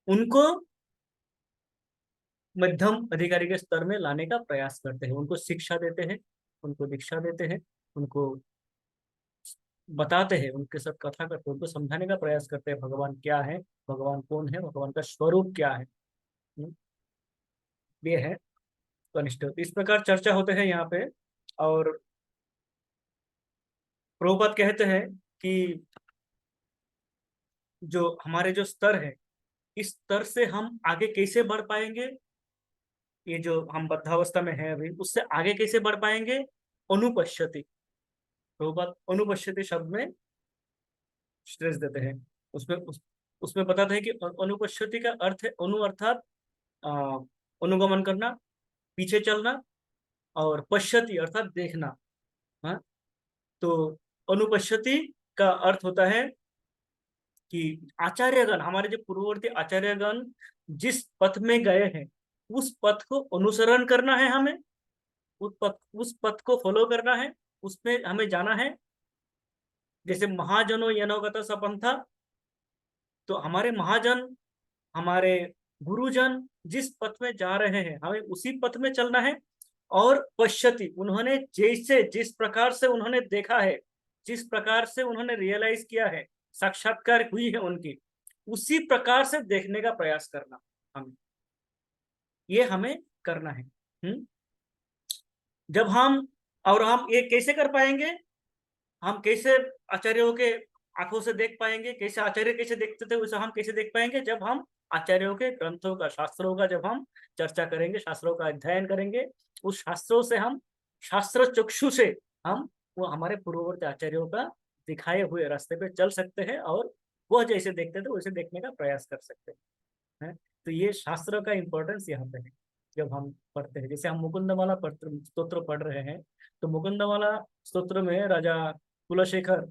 उनको मध्यम अधिकारी के स्तर में लाने का प्रयास करते हैं, उनको शिक्षा देते हैं, उनको दीक्षा देते हैं, उनको बताते हैं, उनके साथ कथा करते हैं, उनको समझाने का प्रयास करते हैं भगवान क्या है, भगवान कौन है, भगवान का स्वरूप क्या है। ये है कनिष्ठ। इस प्रकार चर्चा होते हैं यहाँ पे। और प्रभुपाद कहते हैं कि जो हमारे जो स्तर है, इस स्तर से हम आगे कैसे बढ़ पाएंगे, ये जो हम बद्धावस्था में है अभी, उससे आगे कैसे बढ़ पाएंगे, अनुपश्यति। प्रभुपाद अनुपश्यति शब्द में स्ट्रेस देते हैं। उसमें बताते हैं कि अनुपश्यति का अर्थ है, अनु अर्थात अनुगमन करना, पीछे चलना, और पश्यति अर्थात देखना। हाँ, तो अनुपश्यति का अर्थ होता है कि आचार्यगण, हमारे जो पूर्ववर्ती आचार्यगण जिस पथ में गए हैं उस पथ को अनुसरण करना है हमें, उस पथ को फॉलो करना है, उसमें हमें जाना है। जैसे महाजनो यनोगत सपंथा, तो हमारे महाजन, हमारे गुरुजन जिस पथ में जा रहे हैं हमें उसी पथ में चलना है। और पश्यति, उन्होंने जैसे जिस प्रकार से उन्होंने देखा है, जिस प्रकार से उन्होंने रियलाइज किया है, साक्षात्कार हुई है उनकी, उसी प्रकार से देखने का प्रयास करना हमें, ये हमें करना है। जब हम, और हम ये कैसे कर पाएंगे, हम कैसे आचार्यों के आंखों से देख पाएंगे, कैसे आचार्य कैसे देखते थे वैसे हम कैसे देख पाएंगे, जब हम आचार्यों के ग्रंथों का, शास्त्रों का जब हम चर्चा करेंगे, शास्त्रों का अध्ययन करेंगे, उस शास्त्रों से हम, शास्त्र चक्षु से हम वो हमारे पूर्ववर्ती आचार्यों का दिखाए हुए रास्ते पे चल सकते हैं और वह जैसे देखते थे वैसे देखने का प्रयास कर सकते हैं। तो ये शास्त्र का इम्पोर्टेंस यहाँ पे है जब हम पढ़ते हैं। जैसे हम मुकुंदमाला स्तोत्र पढ़ रहे हैं, तो मुकुंदमाला स्तोत्र में राजा कुलशेखर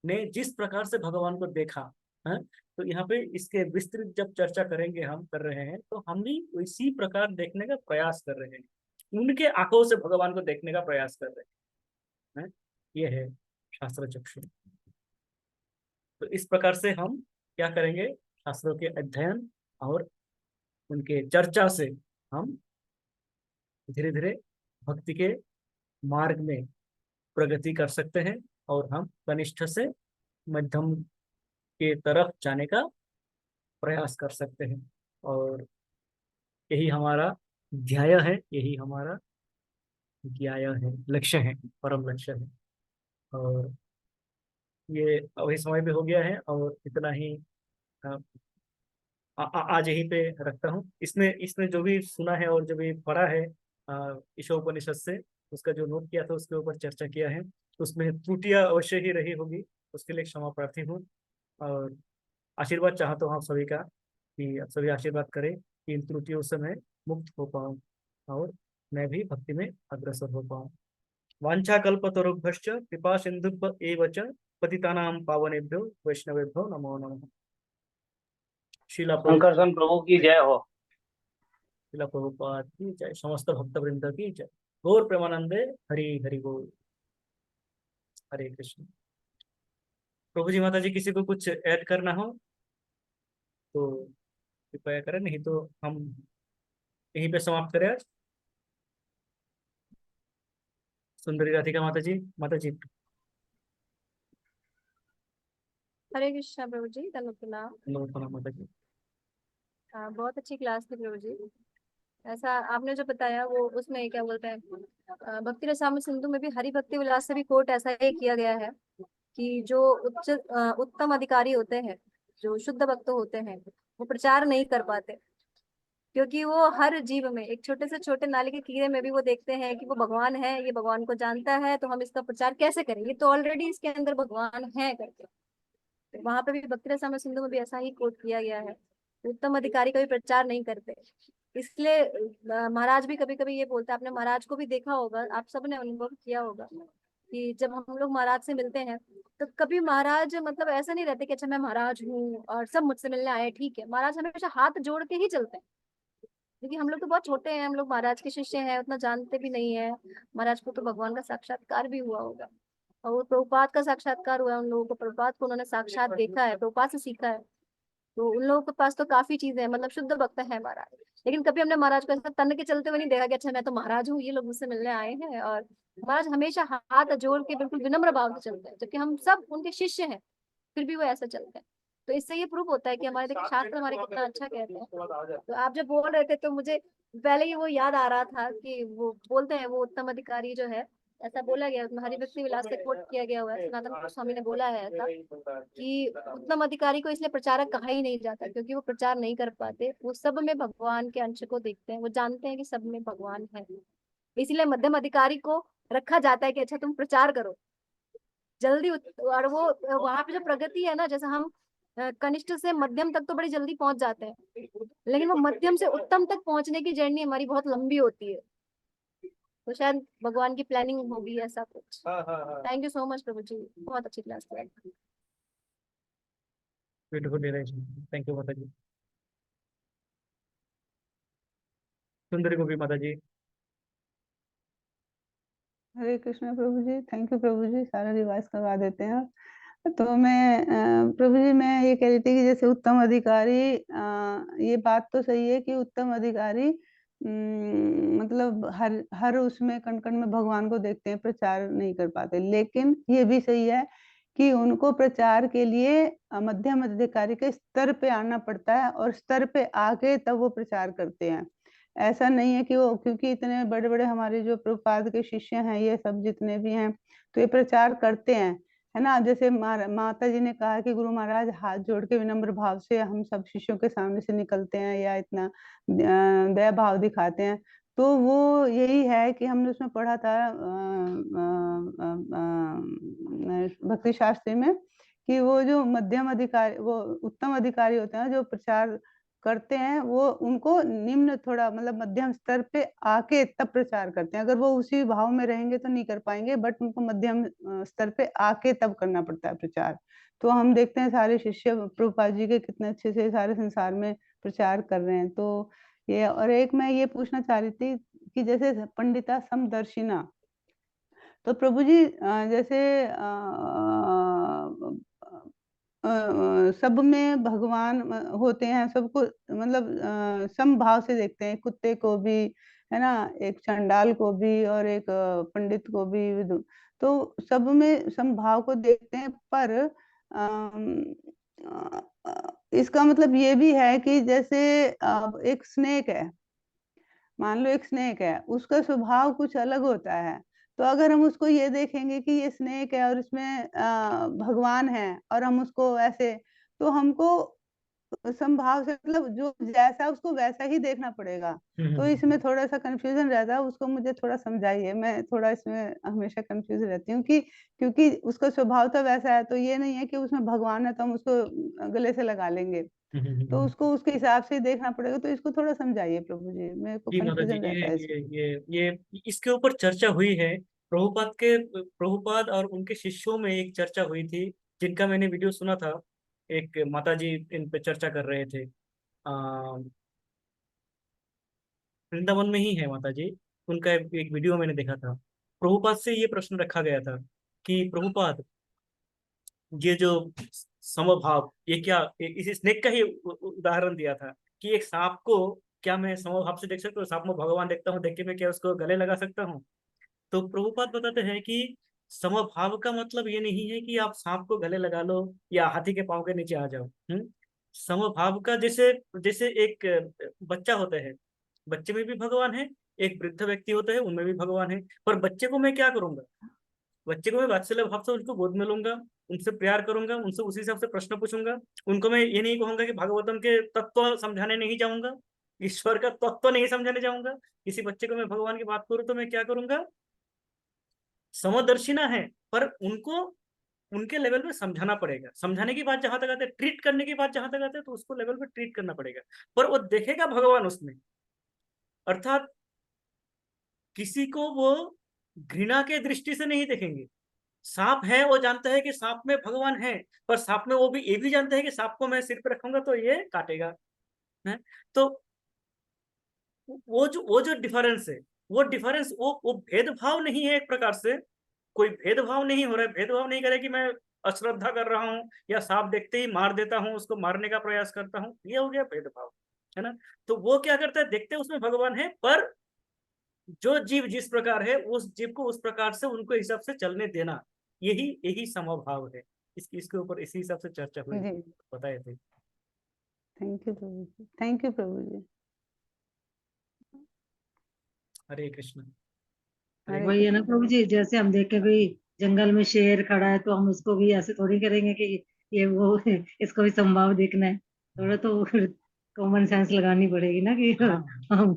ने जिस प्रकार से भगवान को देखा है, तो यहाँ पे इसके विस्तृत जब चर्चा करेंगे, हम कर रहे हैं, तो हम भी इसी प्रकार देखने का प्रयास कर रहे हैं, उनके आंखों से भगवान को देखने का प्रयास कर रहे हैं। ये है शास्त्र चक्षु। तो इस प्रकार से हम क्या करेंगे, शास्त्रों के अध्ययन और उनके चर्चा से हम धीरे धीरे भक्ति के मार्ग में प्रगति कर सकते हैं और हम कनिष्ठ से मध्यम के तरफ जाने का प्रयास कर सकते हैं। और यही हमारा ध्येय है, यही हमारा ध्येय है, लक्ष्य है, परम लक्ष्य है। और ये अभी समय भी हो गया है और इतना ही आज यहीं पे रखता हूँ। इसने इसने जो भी सुना है और जो भी पढ़ा है ईशोपनिषद से, उसका जो नोट किया था उसके ऊपर चर्चा किया है, उसमें त्रुटियां अवश्य ही रही होगी, उसके लिए क्षमा प्रार्थी हूँ। और आशीर्वाद चाहता हूँ आप सभी का कि आप सभी आशीर्वाद करें कि इन त्रुटियों से मैं मुक्त हो पाऊँ और मैं भी भक्ति में अग्रसर हो पाऊँ। वांछा कल्पतरुभ्यश्च कृपा सिंधुभ्य एव च पतितानां पावनेभ्यो वैष्णवेभ्यो नमो नमः। शिला शंकरसन प्रभु की जय हो। शिला प्रभुपाद की जय, समस्त भक्त वृंद की जय। गौर प्रेमानंदे हरि हरि बोल। हरे कृष्ण। प्रभु जी माता जी किसी को कुछ ऐड करना हो तो कृपया करें, नहीं तो हम यहीं पे समाप्त करें आज। सुंदरी राधिका माता जी, माता जी। हरे कृष्णा प्रभु जी, धन्यवाद प्रणाम। नमस्कार माता जी। बहुत अच्छी क्लास थी प्रभु जी। ऐसा आपने जो बताया वो उसमें क्या बोलते हैं, भक्ति रसामृत सिंधु में भी हरि भक्ति विलास से भी कोट ऐसा ही किया गया है कि जो उत्तम अधिकारी होते हैं, जो शुद्ध भक्त होते हैं, वो प्रचार नहीं कर पाते, क्योंकि वो हर जीव में, एक छोटे से छोटे नाली के कीड़े में भी वो देखते हैं कि वो भगवान है, ये भगवान को जानता है, तो हम इसका प्रचार कैसे करें, ये तो ऑलरेडी इसके अंदर भगवान है करके। तो वहां पे भी भक्ति रसामृत सिंधु में भी ऐसा ही कोट किया गया है, उत्तम अधिकारी कभी प्रचार नहीं करते। इसलिए महाराज भी कभी कभी ये बोलते हैं, आपने महाराज को भी देखा होगा, आप सबने अनुभव किया होगा कि जब हम लोग महाराज से मिलते हैं तो कभी महाराज मतलब ऐसा नहीं रहते कि अच्छा मैं महाराज हूँ और सब मुझसे मिलने आए, ठीक है। महाराज हमेशा हाथ जोड़ के ही चलते हैं, क्योंकि हम लोग तो बहुत छोटे हैं, हम लोग महाराज के शिष्य हैं, उतना जानते भी नहीं है। महाराज को तो भगवान का साक्षात्कार भी हुआ होगा, और वो प्रभुपाद का साक्षात्कार हुआ है उन लोगों को, प्रभुपाद को उन्होंने साक्षात देखा है, प्रभुपाद से सीखा है। तो उन लोगों के पास तो काफी चीजें हैं, मतलब शुद्ध भक्त है महाराज। लेकिन कभी हमने महाराज को ऐसा तन के चलते हुए नहीं देखा कि अच्छा मैं तो महाराज हूँ, ये लोग मुझसे मिलने आए हैं। और महाराज हमेशा हाथ जोड़ के बिल्कुल विनम्र भाव से चलते हैं, जबकि हम सब उनके शिष्य हैं, फिर भी वो ऐसा चलते हैं। तो इससे ये प्रूफ होता है कि हमारे देखिए शास्त्र हमारे कितना अच्छा कहते हैं। तो आप जब बोल रहे थे तो मुझे पहले ही वो याद आ रहा था कि वो बोलते हैं वो उत्तम अधिकारी जो है, ऐसा बोला गया उसमें, हरि भक्ति विलास से कोट किया गया हुआ है, सनातन गोस्वामी ने बोला है ऐसा कि उत्तम अधिकारी को इसलिए प्रचारक कहा ही नहीं जाता क्योंकि वो प्रचार नहीं कर पाते, वो सब में भगवान के अंश को देखते हैं, वो जानते हैं कि सब में भगवान है। इसलिए मध्यम अधिकारी को रखा जाता है कि अच्छा तुम प्रचार करो जल्दी। और वो वहां पे जो प्रगति है ना, जैसे हम कनिष्ठ से मध्यम तक तो बड़ी जल्दी पहुंच जाते हैं, लेकिन वो मध्यम से उत्तम तक पहुंचने की जर्नी हमारी बहुत लंबी होती है। तो शायद भगवान की प्लानिंग होगी ऐसा कुछ। हाँ हाँ हाँ, थैंक यू सो मच प्रभु जी, बहुत अच्छी क्लास थी। ब्यूटीफुल थैंक यू माता जी। सुंदरी को भी माता जी। हरे कृष्ण प्रभु जी। थैंक यू प्रभु जी, सारा रिवाइज करवा देते हैं आप। तो मैं प्रभु जी मैं ये कह रही थी कि जैसे उत्तम अधिकारी, ये बात तो सही है कि उत्तम अधिकारी मतलब हर हर उसमें कण कण में भगवान को देखते हैं, प्रचार नहीं कर पाते। लेकिन ये भी सही है कि उनको प्रचार के लिए मध्यम अधिकारी के स्तर पे आना पड़ता है, और स्तर पे आके तब वो प्रचार करते हैं। ऐसा नहीं है कि वो, क्योंकि इतने बड़े बड़े हमारे जो प्रभुपाद के शिष्य हैं, ये सब जितने भी हैं, तो ये प्रचार करते हैं, है ना। जैसे माता जी ने कहा कि गुरु महाराज हाथ जोड़ के विनम्र भाव से हम सब शिष्यों के सामने से निकलते हैं, या इतना दया भाव दिखाते हैं। तो वो यही है कि हमने उसमें पढ़ा था भक्ति शास्त्री में, कि वो जो मध्यम अधिकारी, वो उत्तम अधिकारी होते हैं जो प्रचार करते हैं, वो उनको निम्न थोड़ा मतलब मध्यम स्तर पे आके तब प्रचार करते हैं। अगर वो उसी भाव में रहेंगे तो नहीं कर पाएंगे, बट उनको मध्यम स्तर पे आके तब करना पड़ता है प्रचार। तो हम देखते हैं सारे शिष्य प्रभुपाद जी के कितने अच्छे से सारे संसार में प्रचार कर रहे हैं। तो ये, और एक मैं ये पूछना चाह रही थी कि जैसे पंडिता समदर्शिना, तो प्रभु जी जैसे सब में भगवान होते हैं, सबको मतलब समभाव से देखते हैं, कुत्ते को भी, है ना, एक चंडाल को भी, और एक पंडित को भी, तो सब में समभाव को देखते हैं। पर इसका मतलब ये भी है कि जैसे एक स्नेक है, मान लो एक स्नेक है, उसका स्वभाव कुछ अलग होता है। तो अगर हम उसको ये देखेंगे कि ये स्नेक है और इसमें भगवान है, और हम उसको ऐसे, तो हमको संभाव से मतलब जो जैसा उसको वैसा ही देखना पड़ेगा। तो इसमें थोड़ा सा कंफ्यूजन रहता है, उसको मुझे थोड़ा समझाइए। मैं थोड़ा इसमें हमेशा कंफ्यूज रहती हूँ कि क्योंकि उसका स्वभाव तो वैसा है, तो ये नहीं है कि उसमें भगवान है तो हम उसको गले से लगा लेंगे, तो उसको उसके हिसाब से ही देखना पड़ेगा। तो इसको थोड़ा समझाइए प्रभु जी, मेरे को जी माता जी, कंफ्यूजन रहता है इसमें। ये इसके ऊपर चर्चा हुई है। प्रभुपाद और उनके शिष्यों में एक चर्चा हुई थी, जिनका मैंने वीडियो सुना था। एक माता जी इन पे चर्चा कर रहे थे। वृंदावन में ही है माता जी। उनका एक वीडियो मैंने देखा था। प्रभुपाद से ये प्रश्न रखा गया था कि प्रभुपाद, ये जो समभाव, ये क्या, इस स्नेक का ही उदाहरण दिया था कि एक सांप को क्या मैं समभाव से देख सकता हूँ? सांप में भगवान देखता हूँ, देख के मैं क्या उसको गले लगा सकता हूँ? तो प्रभुपाद बताते हैं कि समभाव का मतलब ये नहीं है कि आप सांप को गले लगा लो या हाथी के पांव के नीचे आ जाओ। समभाव का, जैसे जैसे एक बच्चा होता है, बच्चे में भी भगवान है, एक वृद्ध व्यक्ति होता है, उनमें भी भगवान है। पर बच्चे को मैं क्या करूंगा? बच्चे को मैं वात्सल्य भाव से उनको गोद में लूंगा, उनसे प्यार करूंगा, उनसे उसी हिसाब से प्रश्न पूछूंगा। उनको मैं ये नहीं कहूंगा कि भागवतम के तत्व समझाने नहीं जाऊंगा, ईश्वर का तत्व नहीं समझाने जाऊंगा। किसी बच्चे को मैं भगवान की बात करूं तो मैं क्या करूंगा? समदर्शिना है, पर उनको उनके लेवल पे समझाना पड़ेगा। समझाने की बात जहां तक आते है, ट्रीट करने की बात जहां तक आते है, तो उसको लेवल पे ट्रीट करना पड़ेगा। पर वो देखेगा भगवान उसमें, अर्थात किसी को वो घृणा के दृष्टि से नहीं देखेंगे। सांप है, वो जानता है कि सांप में भगवान है, पर सांप में वो भी ये भी जानता है कि सांप को मैं सिर पे रखूंगा तो ये काटेगा, है। तो वो जो डिफरेंस है, वो डिफरेंस, वो भेदभाव नहीं है। एक प्रकार से कोई भेदभाव नहीं हो रहा है, भेदभाव नहीं करे कि मैं अश्रद्धा कर रहा हूँ या सांप देखते ही मार देता हूँ, उसको मारने का प्रयास करता हूँ, ये हो गया भेदभाव, है ना। तो वो क्या करता है, देखते उसमें भगवान है, पर जो जीव जिस प्रकार है, उस जीव को उस प्रकार से उनको हिसाब से चलने देना, यही यही समभाव है। इसके ऊपर इसी हिसाब से चर्चा हुई जी, थी, बताए थे। Thank you Prabhu ji, thank you Prabhu ji. Hare Krishna. Hare वही है ना कृष्ण प्रभु प्रभु। जी, जैसे हम देखे कोई जंगल में शेर खड़ा है तो हम उसको भी ऐसे थोड़ी करेंगे कि ये वो इसको भी संभाव देखना है। थोड़ा तो कॉमन सेंस लगानी पड़ेगी ना कि हाँ हम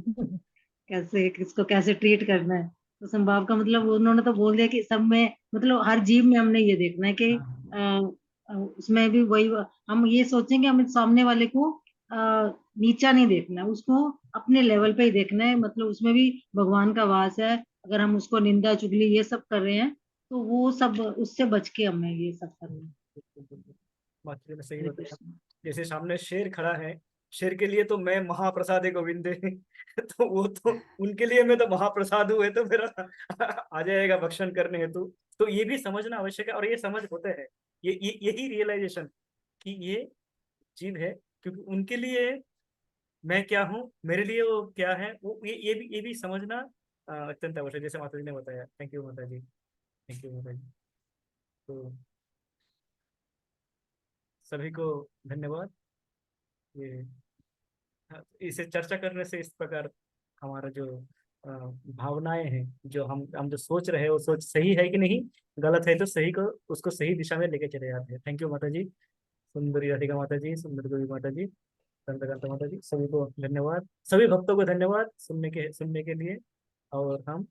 कैसे किसको कैसे ट्रीट करना है। तो संभाव का मतलब उन्होंने तो बोल दिया कि सब में मतलब हर जीव में हमने ये देखना है कि हाँ उसमें भी वही हम ये सोचेंगे हमें सामने वाले को नीचा नहीं देखना है, उसको अपने लेवल पे ही देखना है। मतलब उसमें भी भगवान का वास है, अगर हम उसको निंदा चुगली ये सब कर रहे हैं तो वो सब उससे बच के हमें ये सब करना है। माता जी ने सही हरे बताया। कृष्ण। जैसे सामने शेर खड़ा है, शेर के लिए तो मैं महाप्रसाद गोविंदे तो वो तो उनके लिए मैं तो महाप्रसाद हूँ, है तो मेरा आ जाएगा भक्षण करने हेतु। तो ये भी समझना आवश्यक है, और ये समझ होते हैं, यही रियलाइजेशन कि ये जीव है, क्योंकि उनके लिए मैं क्या हूँ, मेरे लिए वो क्या है, वो ये भी समझना अत्यंत आवश्यक, जैसे माता जी ने बताया। थैंक यू माता जी, थैंक यू माता जी। तो सभी को धन्यवाद। ये इसे चर्चा करने से इस प्रकार हमारा जो भावनाएं हैं, जो हम जो सोच रहे हैं वो सोच सही है कि नहीं, गलत है तो सही को उसको सही दिशा में लेके चले जाते हैं। थैंक यू माता जी, सुंदरी राधिका माता जी, सुंदर गौरी माता जी, चंद्रकांता माता जी, सभी को धन्यवाद, सभी भक्तों को धन्यवाद सुनने के लिए। और हम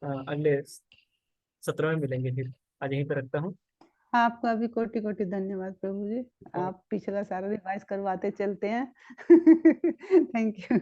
अगले सत्र में मिलेंगे फिर। आज यहीं पर रखता हूँ। आपका भी कोटि कोटि धन्यवाद प्रभु जी, और आप पिछला सारा रिवाइज करवाते चलते हैं। Thank you.